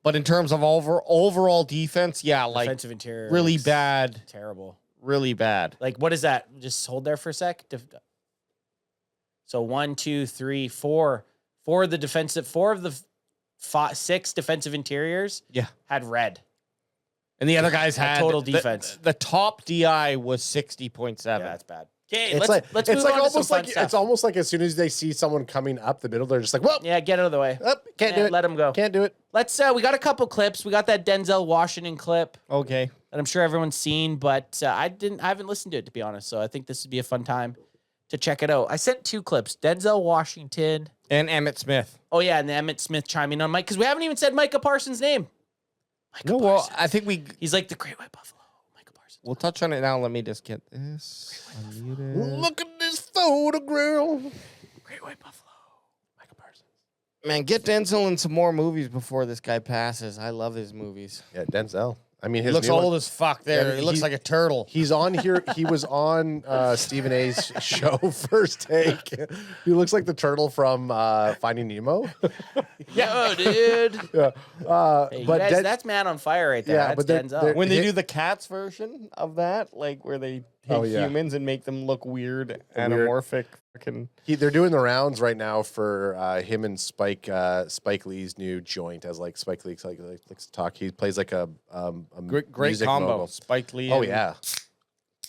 But in terms of overall defense, yeah, like Defensive interior really looks bad, terrible. really bad. Like what is that? Just hold there for a sec. So 1, 2, 3, 4. Four of the 6 defensive interiors Yeah. had red. And the other guys had total defense. The top DI was 60.7. Yeah, that's bad. Okay, It's let's like move on to some almost fun like stuff. it's almost like as soon as they see someone coming up the middle, they're just like, "Well, Yeah, get out of the way. can't Yeah, do it. let him go. Can't do it." Let's we got a couple clips. We got that Denzel Washington clip Okay. that I'm sure everyone's seen, but I haven't listened to it to be honest. So I think this would be a fun time to check it out. I sent 2 clips. Denzel Washington. And Emmett Smith. Oh yeah, and the Emmett Smith chiming on Mike because we haven't even said Micah Parsons' name. Micah No, well, Parsons. I think He's like the Great White Buffalo. Micah Parsons. we'll touch on it now. Let me just get this. Unmuted. Look at this photograph. Great White Buffalo. Micah Parsons. Man, get Denzel in some more movies before this guy passes. I love his movies. Yeah, Denzel. I mean, He his looks new one- old as fuck there. Yeah, he looks like a turtle. He's on here. He was on Stephen A's show, First Take. He looks like the turtle from Finding Nemo. Yo, dude. Yeah, Hey, you but guys, Den- that's man on fire right there. Yeah, That's but they're- Denzel. they're- When they Hit- do the cats version of that, like where they take Oh, yeah. humans and make them look weird, anamorphic, fucking. they're doing the rounds right now for him and Spike Lee's new joint as like Spike Lee likes to talk. He plays like a Great music combo. mogul. Spike Lee. Oh and yeah,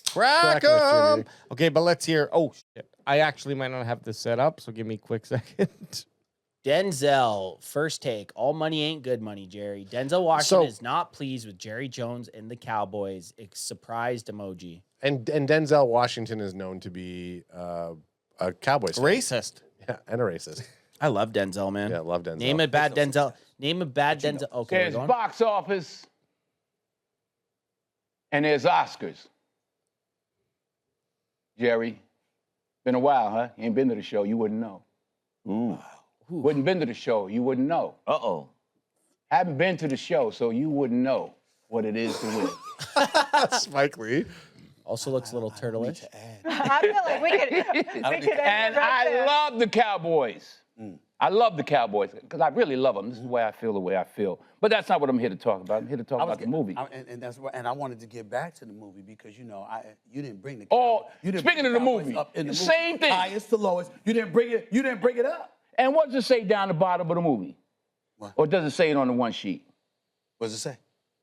Crack Crack 'em. 'em. Okay, but let's hear. Oh shit! I actually might not have this set up, so give me a quick second. Denzel, first take. All money ain't good money, Jerry. Denzel Washington So- is not pleased with Jerry Jones and the Cowboys. Surprised emoji. and Denzel Washington is known to be a Cowboys fan. Racist. Yeah, and a racist. I love Denzel, man. Yeah, love Denzel. Name a bad Denzel. Name a bad Denzel. Okay, There's we're going. box office and there's Oscars. Jerry, been a while, huh? You ain't been to the show, you wouldn't know. Wouldn't been to the show, you wouldn't know. Uh-oh. Haven't been to the show, so you wouldn't know what it is to win. Spike Lee. Also looks a little turtleish. I feel like we could And I love the Cowboys. I love the Cowboys because I really love them. This is why I feel the way I feel. But that's not what I'm here to talk about. I'm here to talk about the movie. And that's why. And I wanted to get back to the movie because you didn't bring the. Oh, you didn't speaking bring of the Cowboys movie, up in the same movie. thing. Highest to lowest. You didn't bring it. You didn't bring it up. And what does it say down the bottom of the movie? What? Or does it say it on the one sheet? What does it say?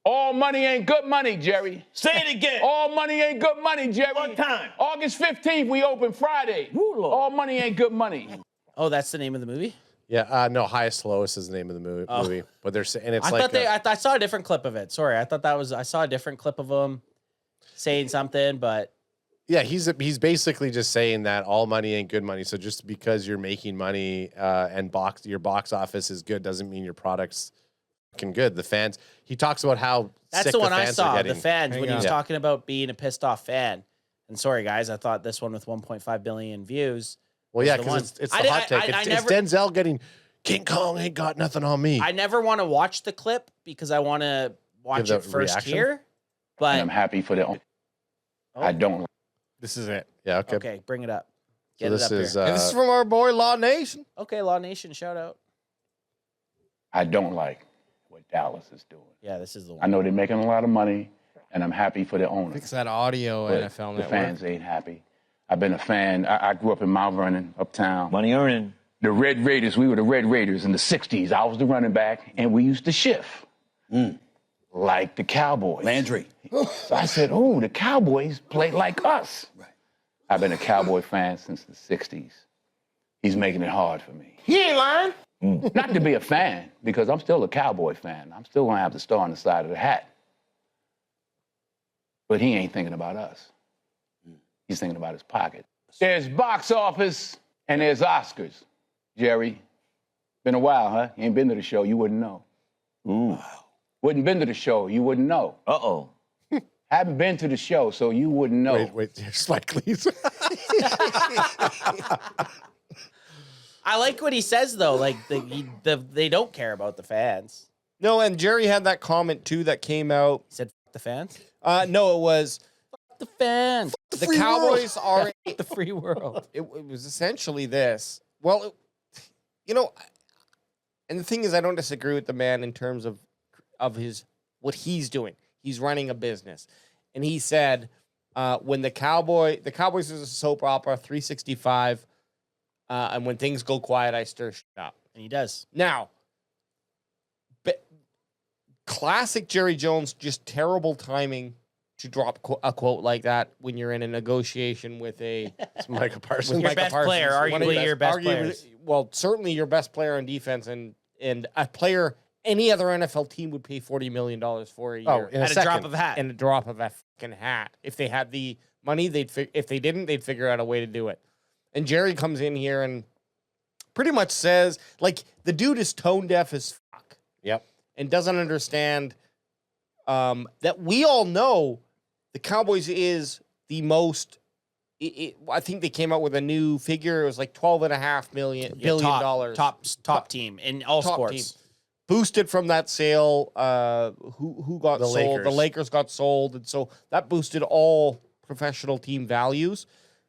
All money ain't good money, Jerry. Say it again. All money ain't good money, Jerry. One time. August 15th, we open Friday. Woo, Lord. All money ain't good money. Oh, that's the name of the movie? Yeah, no, highest to lowest is the name of the movie. But they're saying it's like I saw a different clip of it. Sorry, I saw a different clip of him saying something, but yeah, he's basically just saying that all money ain't good money. So just because you're making money and your box office is good doesn't mean your product's fucking good. The fans, he talks about how that's sick the one I fans saw. are The getting. fans when he was Yeah. talking about being a pissed off fan. And sorry, guys, I thought this one with 1.5 billion views. Well, yeah, was the one. because it's I the did- hot take. I It's never- Denzel getting King Kong ain't got nothing on me. I never want to watch the clip because I want to watch the it first reaction? here. And But I'm happy for the. I don't. This is it. yeah, okay. okay, bring it up. So Get this it up is here. And this is from our boy Law Nation. Okay, Law Nation, shout out. I don't like what Dallas is doing. Yeah, this is the I one. know they're making a lot of money, and I'm happy for the owners. Fix that audio, But NFL the Network. fans ain't happy. I've been a fan. I grew up in Mount Vernon, uptown. Money earning. The Red Raiders, we were the Red Raiders in the 60s. I was the running back, and we used to shift like the Cowboys. Landry. So I said, oh, the Cowboys play like us. Right. I've been a Cowboy fan since the 60s. He's making it hard for me. He ain't lying. Not to be a fan, because I'm still a Cowboy fan. I'm still going to have the star on the side of the hat. But he ain't thinking about us. He's thinking about his pocket. There's box office and there's Oscars. Jerry, been a while, huh? You ain't been to the show, you wouldn't know. Wouldn't been to the show, you wouldn't know. Uh-oh. Haven't been to the show, so you wouldn't know. Wait, Spike, please. I like what he says though. Like they don't care about the fans. No, and Jerry had that comment too that came out. He said, "Fuck the fans." No, it was Fuck the fans. the Cowboys are. Fuck the free world. It was essentially this. Well, and the thing is, I don't disagree with the man in terms of his what he's doing. He's running a business, and he said when the Cowboys is a soap opera, 365, and when things go quiet, I stir shit up. And he does. Now, classic Jerry Jones, just terrible timing to drop a quote like that when you're in a negotiation with a It's Micah Parsons. with Your Micah best Parsons, player, one of arguably your best players. Well, certainly your best player on defense, and a player any other NFL team would pay $40 million for a year. Oh, in At a second. drop of a hat. In a drop of a fucking hat. If they had the money, if they didn't, they'd figure out a way to do it. And Jerry comes in here and pretty much says, like, the dude is tone deaf as fuck. Yep. And doesn't understand that we all know the Cowboys is the most. I think they came out with a new figure. It was like $12.5 billion. Top team in all Top sports. team. Boosted from that sale. Who got The sold? Lakers. The Lakers got sold, and so that boosted all professional team values.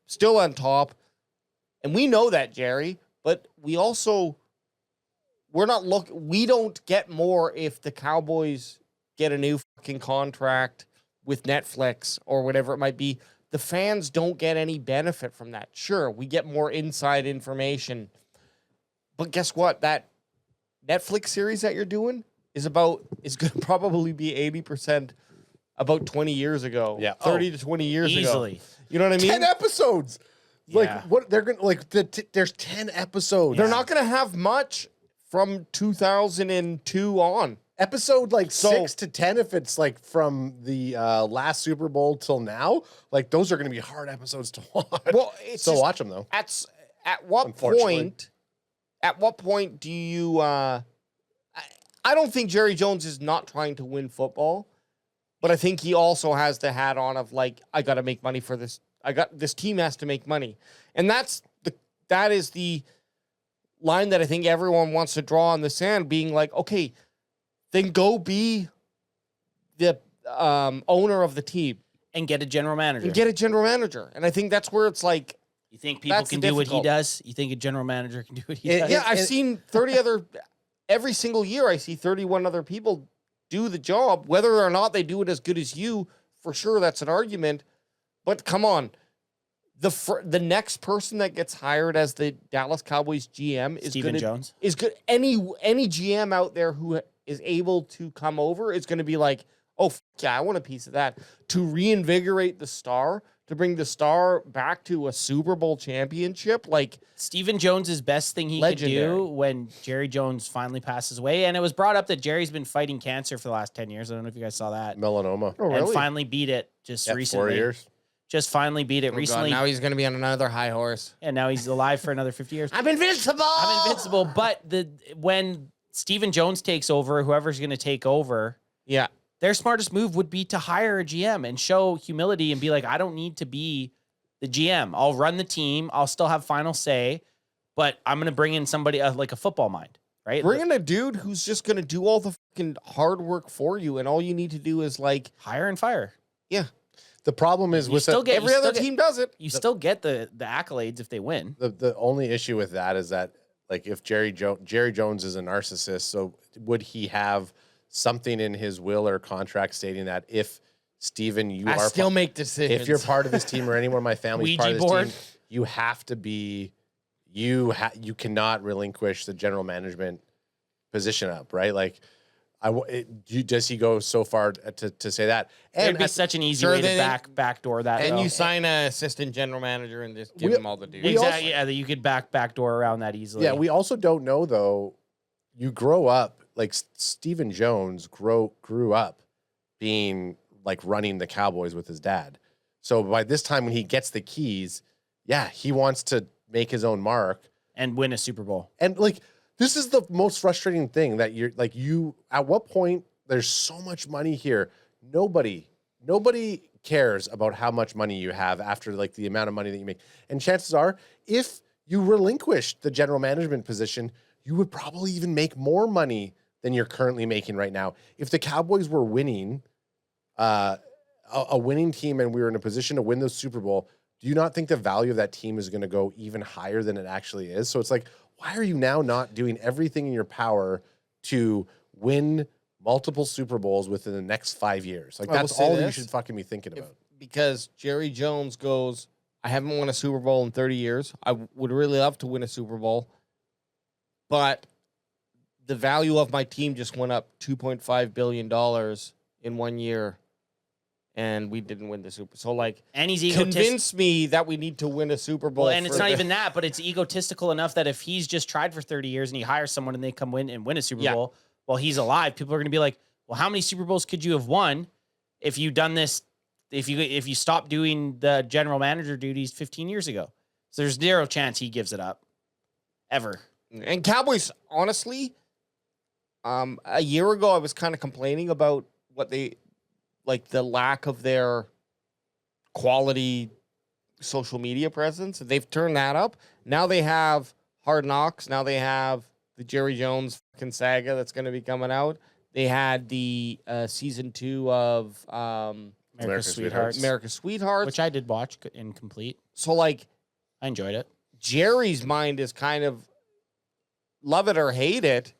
Still on top, and we know that, Jerry. But we also we don't get more if the Cowboys get a new fucking contract with Netflix or whatever it might be. The fans don't get any benefit from that. Sure, we get more inside information. But guess what? That Netflix series that you're doing is going to probably be 80% about 20 years ago. Yeah. 30 to 20 years ago. Easily. You know what I mean? 10 episodes. Yeah. Like what they're gonna like. There's 10 episodes. They're not going to have much from 2002 on. Episode like So- 6 to 10 if it's like from the last Super Bowl till now. Like those are going to be hard episodes to watch. Well, it's still just- watch them though. At what Unfortunately. point do you I don't think Jerry Jones is not trying to win football, but I think he also has the hat on of like, I got to make money for this. This team has to make money. And that is the line that I think everyone wants to draw in the sand, being like, okay, then go be the owner of the team. and get a general manager. and get a general manager. And I think that's where it's like, You think people That's can do what he difficult. does? You think a general manager can do what he It- does? yeah, I've seen 30 other, every single year I see 31 other people do the job. Whether or not they do it as good as you, for sure, that's an argument. But come on. The next person that gets hired as the Dallas Cowboys GM is Stephen gonna, Jones. is good. Any GM out there who is able to come over is going to be like, oh yeah, I want a piece of that. To reinvigorate the star, to bring the star back to a Super Bowl championship, like Stephen Jones' best thing he Legendary. could do when Jerry Jones finally passes away. And it was brought up that Jerry's been fighting cancer for the last 10 years. I don't know if you guys saw that. Melanoma. oh, And finally beat it just Yeah, recently. 4 years. Just finally beat it Oh, recently. God, now he's going to be on another high horse. And now he's alive for another 50 years. I'm invincible. I'm invincible. But when Stephen Jones takes over, whoever's going to take over, Yeah. their smartest move would be to hire a GM and show humility and be like, I don't need to be the GM. I'll run the team. I'll still have final say, but I'm going to bring in somebody like a football mind, right? Bring in a dude who's just going to do all the fucking hard work for you, and all you need to do is like, Hire and fire. yeah, The problem is You with still get every you other still get- team does it. You still get the accolades if they win. the only issue with that is that, like, if Jerry Jones is a narcissist, so would he have something in his will or contract stating that if Steven, you I are still make decisions. if you're part of his team or anyone in my family's part of Ouija this board? team, you have to be you cannot relinquish the general management position up, right? Like, does he go so far to say that? It'd And be such an easy sure, way to then- backdoor that. and though. you sign an assistant general manager and just give We- him all the duties. we exactly. also- Yeah, that you could backdoor around that easily. yeah, we also don't know though. You grow up like Stephen Jones grew up being like running the Cowboys with his dad. So by this time when he gets the keys, yeah, he wants to make his own mark. and win a Super Bowl. And like this is the most frustrating thing that you're like you at what point there's so much money here. Nobody cares about how much money you have after like the amount of money that you make. And chances are if you relinquish the general management position, you would probably even make more money than you're currently making right now. If the Cowboys were winning a winning team and we were in a position to win the Super Bowl, do you not think the value of that team is going to go even higher than it actually is? So it's like, why are you now not doing everything in your power to win multiple Super Bowls within the next 5 years? Like, I will that's say all you this. should fucking be thinking about. Because Jerry Jones goes, I haven't won a Super Bowl in 30 years. I would really love to win a Super Bowl, but the value of my team just went up $2.5 billion in 1 year, and we didn't win the Super Bowl. So, like, And he's egotistical. convince me that we need to win a Super Bowl. Well, and it's for not the- even that, but it's egotistical enough that if he's just tried for 30 years and he hires someone and they come win and win a Super Yeah. Bowl while he's alive, people are going to be like, well, how many Super Bowls could you have won if you done this, if you stopped doing the general manager duties 15 years ago? So there's zero chance he gives it up ever. And Cowboys, honestly, a year ago I was kind of complaining about what they like the lack of their quality social media presence. They've turned that up. Now they have Hard Knocks. Now they have the Jerry Jones fucking saga that's going to be coming out. They had the season 2 of America's America's Sweethearts, America's Sweethearts. which I did watch incomplete. So, like, I enjoyed it. Jerry's mind is kind of love it or hate it.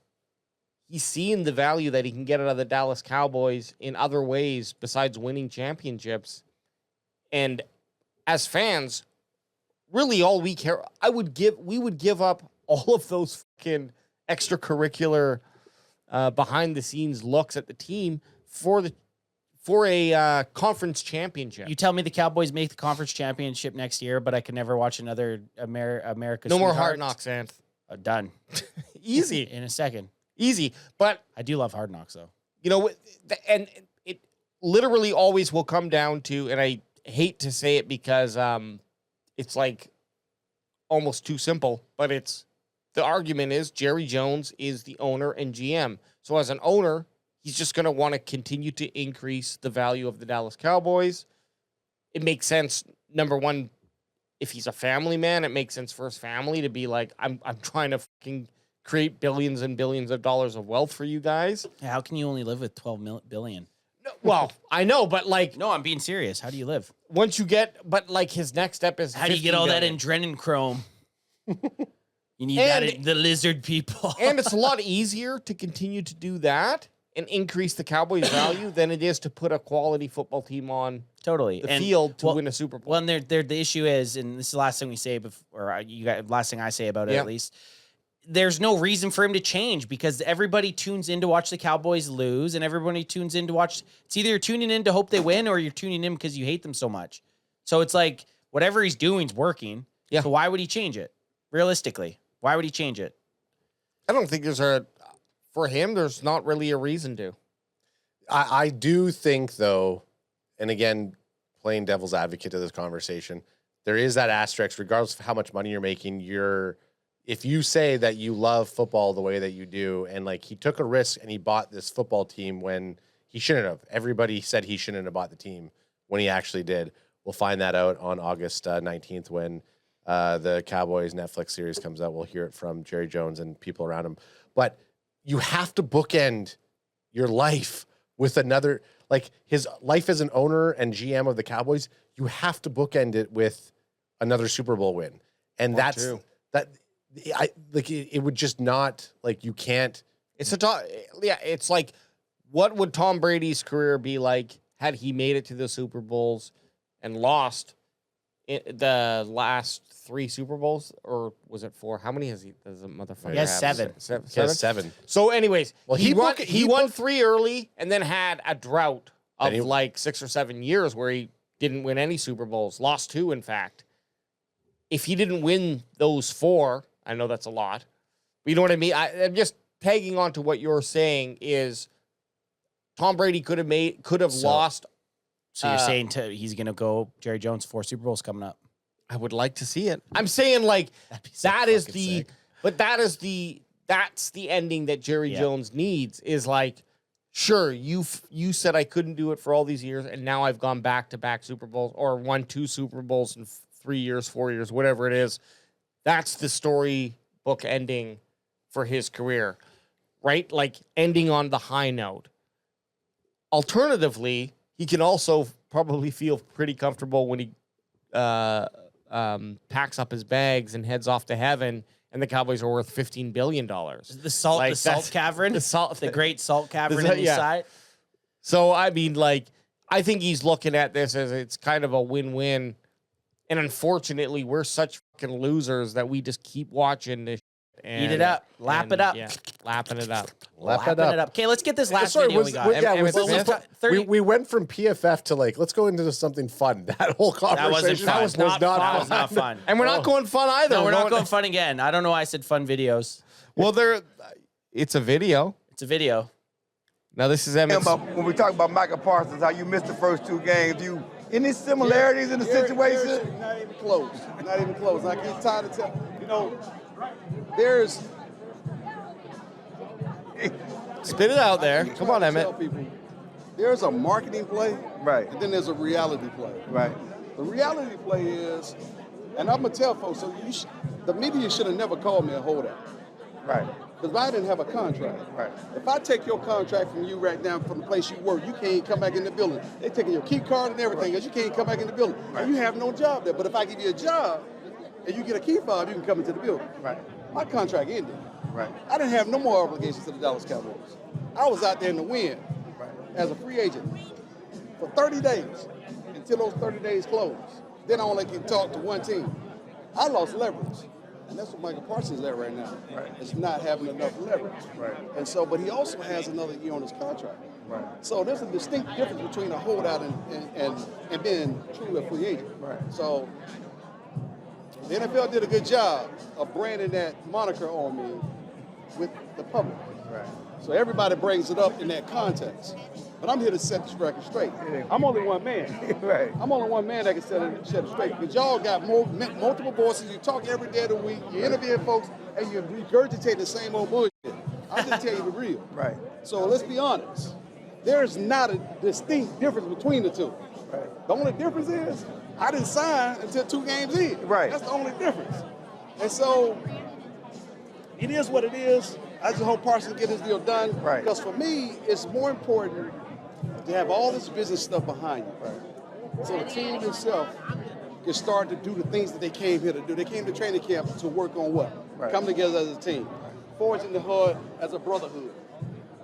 He's seeing the value that he can get out of the Dallas Cowboys in other ways besides winning championships. And as fans, really all we care, we would give up all of those fucking extracurricular behind the scenes looks at the team for a conference championship. You tell me the Cowboys make the conference championship next year, but I can never watch another America's No more Sweethearts. Hard Knocks, Anth. Done. Easy. In a second. Easy. But I do love Hard Knocks, though. you know, and it literally always will come down to, and I hate to say it because it's like almost too simple, but the argument is Jerry Jones is the owner and GM. So as an owner, he's just going to want to continue to increase the value of the Dallas Cowboys. It makes sense. Number one, if he's a family man, it makes sense for his family to be like, I'm trying to fucking create billions and billions of dollars of wealth for you guys. Yeah, how can you only live with $12 billion? No, Well, I know, but like No, I'm being serious. How do you live? once you get, but like his next step is How do you get 50 all that billion. adrenochrome? You need And- that the lizard people. And it's a lot easier to continue to do that and increase the Cowboys' value than it is to put a quality football team on totally. the And, field to well- win a Super Bowl. Well, and the issue is, and this is the last thing we say, or you got last thing I say about it Yeah. at least. There's no reason for him to change because everybody tunes in to watch the Cowboys lose, and everybody tunes in to watch. It's either you're tuning in to hope they win, or you're tuning in because you hate them so much. So it's like whatever he's doing's working. Yeah. So why would he change it? Realistically, why would he change it? I don't think for him, there's not really a reason to. I do think, though, and again, playing devil's advocate to this conversation, there is that asterisk, regardless of how much money you're making, if you say that you love football the way that you do, and like he took a risk and he bought this football team when he shouldn't have. Everybody said he shouldn't have bought the team when he actually did. We'll find that out on August 19th when the Cowboys Netflix series comes out. We'll hear it from Jerry Jones and people around him. But you have to bookend your life with another, like his life as an owner and GM of the Cowboys. You have to bookend it with another Super Bowl win, and that's true. that. It would just not, like, you can't. It's like, what would Tom Brady's career be like had he made it to the Super Bowls and lost the last 3 Super Bowls, or was it 4? How many does the motherfucker He has have? 7. He has 7. So, anyways, Well, he won. booked- He won 3 early, and then had a drought of And he- like 6 or 7 years where he didn't win any Super Bowls. Lost 2, in fact. If he didn't win those 4, I know that's a lot, but you know what I mean. I'm just tagging on to what you're saying. Is Tom Brady could have lost. So you're saying he's gonna go Jerry Jones 4 Super Bowls coming up? I would like to see it. I'm saying like That'd be so that is fucking the, sick. but that's the ending that Jerry Yeah. Jones needs. Is like, sure, you said I couldn't do it for all these years, and now I've gone back-to-back Super Bowls or won 2 Super Bowls in 3 years, 4 years, whatever it is. That's the storybook ending for his career, right? Like ending on the high note. Alternatively, he can also probably feel pretty comfortable when he packs up his bags and heads off to heaven, and the Cowboys are worth $15 billion. The salt cavern, the great salt cavern in the yeah. side. So, I mean, like, I think he's looking at this as it's kind of a win-win. And unfortunately, we're such fucking losers that we just keep watching this shit and Eat it up. Lap it up. Yeah, lapping it up. Lap it up. Okay, let's get this last Sorry, video was- we got. was- yeah, And was with this- Smith? 30 we went from PFF to, like, let's go into something fun. That whole conversation That wasn't fun. was That was not fun. And we're not going fun either. No, we're not going fun again. I don't know why I said fun videos. Well, it's a video. It's a video. Now, this is Emmett. When we talk about Michael Parsons, how you missed the first 2 games, any similarities in the situation? Not even close. Not even close. I get tired of there's. Spit it out there. I keep Come on, trying to Emmett. tell people, there's a marketing play, Right. and then there's a reality play. Right. The reality play is, and I'm gonna tell folks, so the media should have never called me a holdout. Right. Because I didn't have a contract. Right. If I take your contract from you right now from the place you work, you can't come back in the building. They're taking your key card and everything, because you can't come back in the building. Right. And you have no job there. But if I give you a job and you get a key fob, you can come into the building. Right. My contract ended. Right. I didn't have no more obligations to the Dallas Cowboys. I was out there in the wind as a free agent for 30 days until those 30 days closed. Then I only can talk to one team. I lost leverage. And that's what Michael Parsons is at right now. Right. It's not having enough leverage. Right. And so, but he also has another year on his contract. Right. So there's a distinct difference between a holdout and being truly a free agent. Right. So the NFL did a good job of branding that moniker on me with the public. Right. So everybody brings it up in that context. But I'm here to set this record straight. I'm only one man. Right. I'm only one man that can set it straight. Because y'all got multiple voices. You talk every day of the week. You interview folks, and you regurgitate the same old bullshit. I just tell you the real. Right. So let's be honest. There's not a distinct difference between the two. Right. The only difference is I didn't sign until 2 games in. Right. That's the only difference. And so it is what it is. I just hope Parsons get his deal done. Right. Because for me, it's more important to have all this business stuff behind you. Right. So the team itself can start to do the things that they came here to do. They came to training camp to work on what? Right. Come together as a team. Forging the hood as a brotherhood.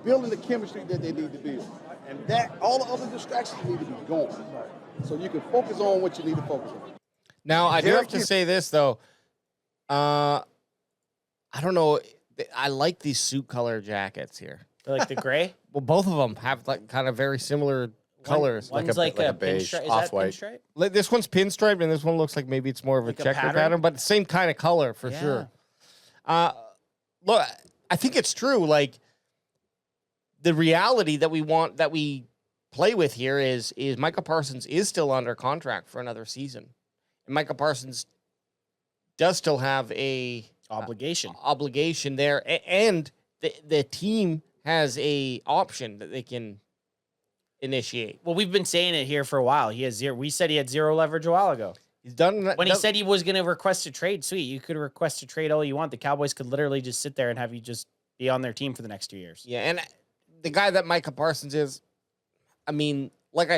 Building the chemistry that they need to build. And that, all the other distractions need to be gone. Right. So you can focus on what you need to focus on. Now, I do have to say this, though. I don't know. I like these suit color jackets here. Like the gray? Well, both of them have like kind of very similar colors. One's like a beige, pinstripe. Is off-white. that pinstripe? Like this one's pinstriped, and this one looks like maybe it's more of Like a a checker pattern, but the same kind of color for sure. Look, I think it's true. Like the reality that we play with here is Micah Parsons is still under contract for another season, and Micah Parsons does still have a obligation there, and the team has a option that they can initiate. Well, we've been saying it here for a while. He has zero. We said he had zero leverage a while ago. He's done that. When he said he was going to request a trade, sweet. You could request a trade all you want. The Cowboys could literally just sit there and have you just be on their team for the next 2 years. Yeah, and the guy that Micah Parsons is, I mean, like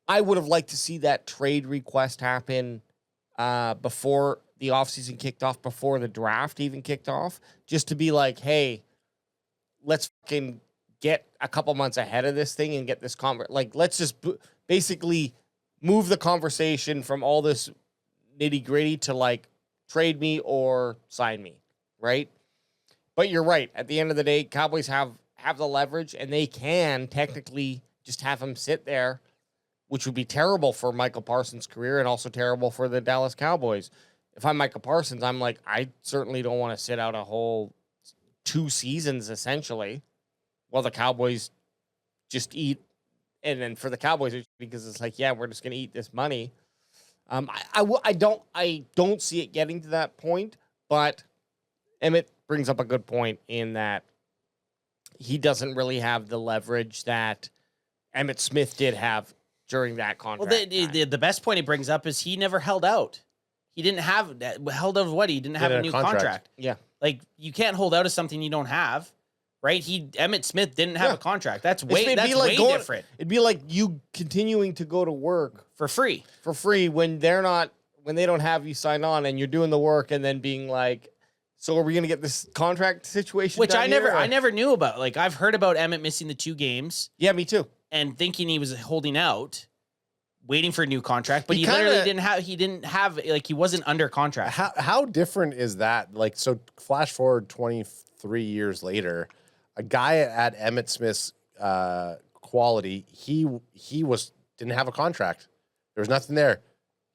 I would have liked to see that trade request happen before the offseason kicked off, before the draft even kicked off, just to be like, hey, let's fucking get a couple months ahead of this thing and get this let's just basically move the conversation from all this nitty gritty to like trade me or sign me, right? But you're right. At the end of the day, Cowboys have the leverage, and they can technically just have him sit there, which would be terrible for Michael Parsons' career and also terrible for the Dallas Cowboys. If I'm Michael Parsons, I'm like, I certainly don't want to sit out a whole 2 seasons essentially while the Cowboys just eat. And then for the Cowboys, because it's like, yeah, we're just going to eat this money. I don't see it getting to that point, but Emmett brings up a good point in that he doesn't really have the leverage that Emmitt Smith did have during that contract. Well, the best point he brings up is he never held out. He didn't have held out of what? He didn't have a new contract. Yeah. Like, you can't hold out of something you don't have, right? Emmitt Smith didn't have a contract. That's way different. It'd be like you continuing to go to work for free when they don't have you sign on and you're doing the work and then being like, so are we going to get this contract situation? Which I never knew about. Like, I've heard about Emmett missing the 2 games. Yeah, me too. And thinking he was holding out, waiting for a new contract, but he literally didn't have like, he wasn't under contract. How different is that? Like, so flash forward 23 years later, a guy at Emmitt Smith's quality, he didn't have a contract. There was nothing there.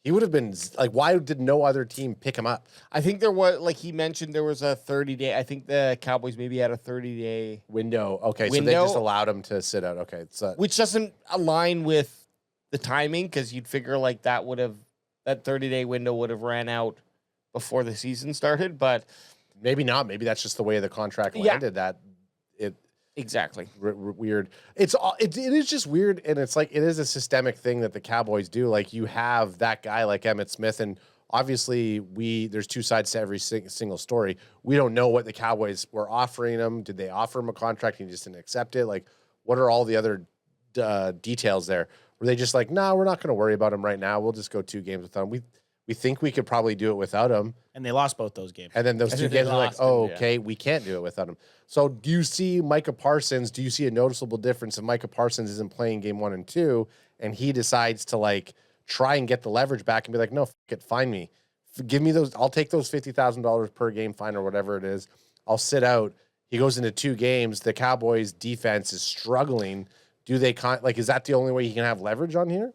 He would have been like, why did no other team pick him up? I think there was, like he mentioned, there was a 30-day. I think the Cowboys maybe had a 30-day window. Okay, so they just allowed him to sit out. Okay, which doesn't align with the timing, because you'd figure like that 30-day window would have ran out before the season started, but maybe not. Maybe that's just the way the contract landed. That it exactly weird. It is just weird, and it's like it is a systemic thing that the Cowboys do. Like, you have that guy like Emmitt Smith, and obviously there's 2 sides to every single story. We don't know what the Cowboys were offering him. Did they offer him a contract and he just didn't accept it? Like, what are all the other details there? Were they just like, nah, we're not going to worry about him right now. We'll just go 2 games with him. We think we could probably do it without him. And they lost both those games. And then those 2 games are like, okay, we can't do it without him. So do you see Micah Parsons? Do you see a noticeable difference if Micah Parsons isn't playing game 1 and 2 and he decides to like try and get the leverage back and be like, no, find me. Give me those. I'll take those $50,000 per game fine or whatever it is. I'll sit out. He goes into 2 games. The Cowboys defense is struggling. Do they is that the only way he can have leverage on here?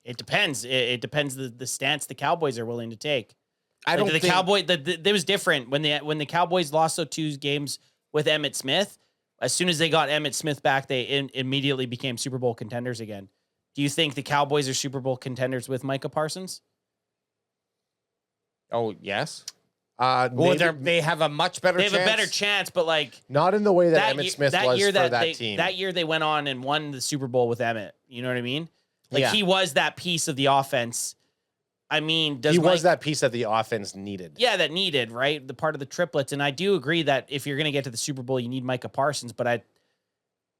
It depends. It depends the stance the Cowboys are willing to take. I don't think Cowboy. It was different when the Cowboys lost those 2 games with Emmitt Smith. As soon as they got Emmitt Smith back, they immediately became Super Bowl contenders again. Do you think the Cowboys are Super Bowl contenders with Micah Parsons? Oh yes. They have a much better. They have a better chance, but like not in the way that Emmitt Smith was for that team. That year they went on and won the Super Bowl with Emmitt. You know what I mean? Like he was that piece of the offense. I mean, he was that piece that the offense needed. Yeah, that needed, right? The part of the triplets. And I do agree that if you're going to get to the Super Bowl, you need Micah Parsons. But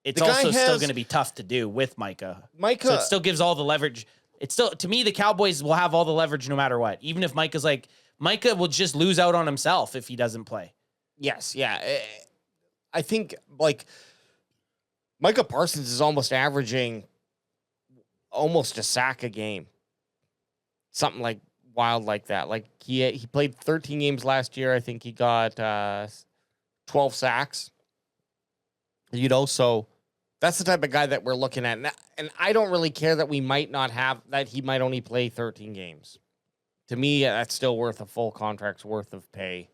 it's The guy also still has- going to be tough to do with Micah. Micah, So it still gives all the leverage. It's still, to me, the Cowboys will have all the leverage no matter what. Even if Micah's like, Micah will just lose out on himself if he doesn't play. yes, yeah. I think like Micah Parsons is almost averaging almost a sack a game. Something like wild like that. Like he played 13 games last year. I think he got 12 sacks. You know, so that's the type of guy that we're looking at. And I don't really care that we might not have that he might only play 13 games. To me, that's still worth a full contract's worth of pay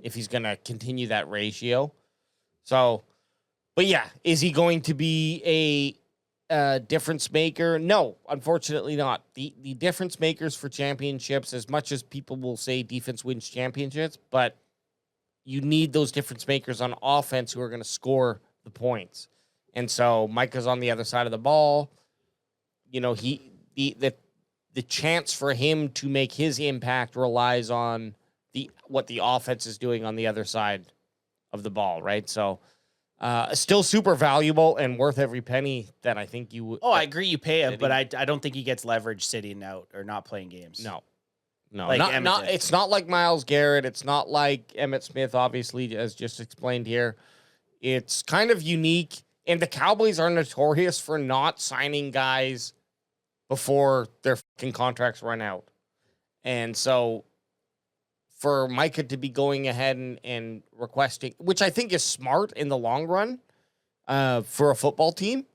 if he's going to continue that ratio. So, but yeah, is he going to be a difference maker? No, unfortunately not. The difference makers for championships, as much as people will say defense wins championships, but you need those difference makers on offense who are going to score the points. And so Micah's on the other side of the ball. You know, the chance for him to make his impact relies on what the offense is doing on the other side of the ball, right? So still super valuable and worth every penny that I think you would. Oh, I agree you pay him, but I don't think he gets leverage sitting out or not playing games. No, Like not, Emmett did. it's not like Myles Garrett. It's not like Emmett Smith, obviously, as just explained here. It's kind of unique. And the Cowboys are notorious for not signing guys before their fucking contracts run out. And so for Micah to be going ahead and requesting, which I think is smart in the long run for a football team.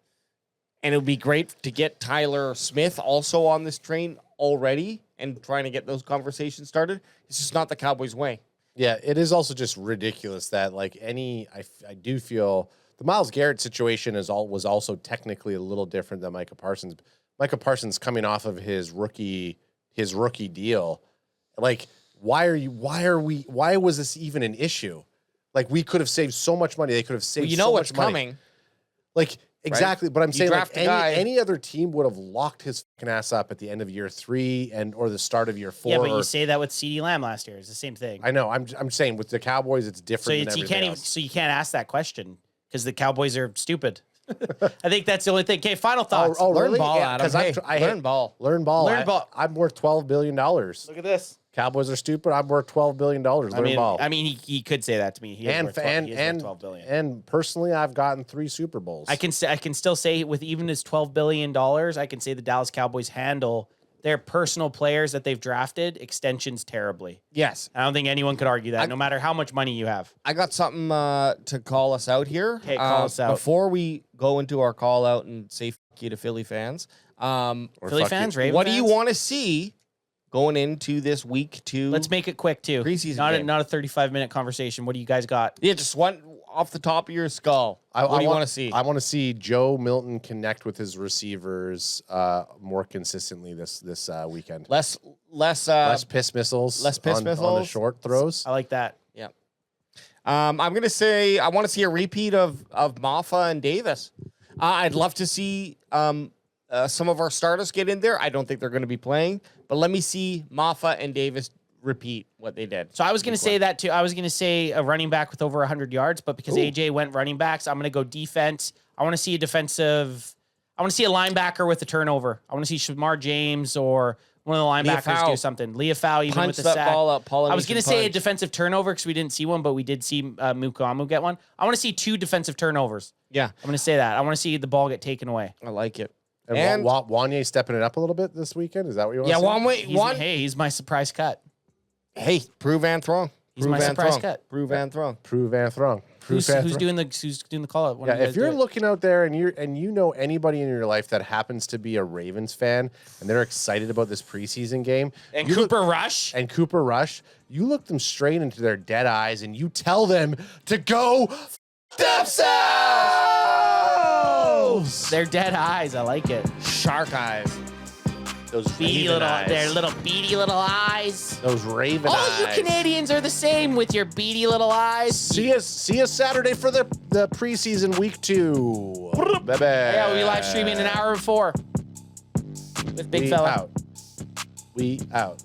And it would be great to get Tyler Smith also on this train already and trying to get those conversations started. It's just not the Cowboys' way. Yeah, it is also just ridiculous that like I do feel the Myles Garrett situation was also technically a little different than Micah Parsons. Micah Parsons coming off of his rookie deal. Like, why was this even an issue? Like, we could have saved so much money. They could have saved Well, you so know much what's money. coming. Like, exactly. But I'm saying like draft a guy- any other team would have locked his fucking ass up at the end of year 3 or the start of year 4. Yeah, but you say that with CeeDee Lamb last year. It's the same thing. I know. I'm saying with the Cowboys, it's So different than you everything can't even. else. So you can't ask that question because the Cowboys are stupid. I think that's the only thing. Okay, final thoughts. Oh, Learn really? ball, Yeah, Adam. 'cause Hey, I learn ball. Learn ball. Learn ball. I'm worth $12 billion. Look at this. Cowboys are stupid. I'm worth $12 billion. Learn ball. I mean, he could say that to me. He is worth 12 billion. And personally, I've gotten 3 Super Bowls. I can still say with even his $12 billion, I can say the Dallas Cowboys handle their personal players that they've drafted extensions terribly. Yes. I don't think anyone could argue that, no matter how much money you have. I got something to call us out here. Okay, call us out. Before we go into our call out and say fuck you to Philly fans, Or Philly fuck fans, you. Ravens what do fans? you want to see going into this week 2? Let's make it quick too. Preseason Not game. not a 35-minute conversation. What do you guys got? Yeah, just one off the top of your skull. What do you want to see? I want to see Joe Milton connect with his receivers more consistently this weekend. Less Piss missiles. less piss on the missiles? short throws. I like that. Yeah. I'm gonna say I want to see a repeat of Maffa and Davis. I'd love to see some of our starters get in there. I don't think they're going to be playing, but let me see Maffa and Davis repeat what they did. So I was going to say that too. I was going to say a running back with over 100 yards, but because AJ went running backs, I'm going to go defense. I want to see a linebacker with a turnover. I want to see Shamar James or one of the linebackers do something. Leafau even Punch with the that sack. ball up. I was going to say a punch. defensive turnover because we didn't see one, but we did see Mukamu get one. I want to see 2 defensive turnovers. Yeah, I'm going to say that. I want to see the ball get taken away. I like it. And Wanye stepping it up a little bit this weekend. Is that what you want to see? He's my surprise cut. Hey, prove and throng. He's my surprise cut. Prove and throng. Prove and throng. Who's doing the call out? Yeah, if you're looking out there and you know anybody in your life that happens to be a Ravens fan and they're excited about this preseason game, and Cooper Rush, you look them straight into their dead eyes and you tell them to go themselves. Their dead eyes. I like it. Shark eyes. Those Beady Raven little, eyes. their little beady little eyes. Those Raven All eyes. you Canadians are the same with your beady little eyes. See us Saturday for the preseason week 2. Bye-bye. Yeah, we'll be live streaming an hour before with Big Fella. We out.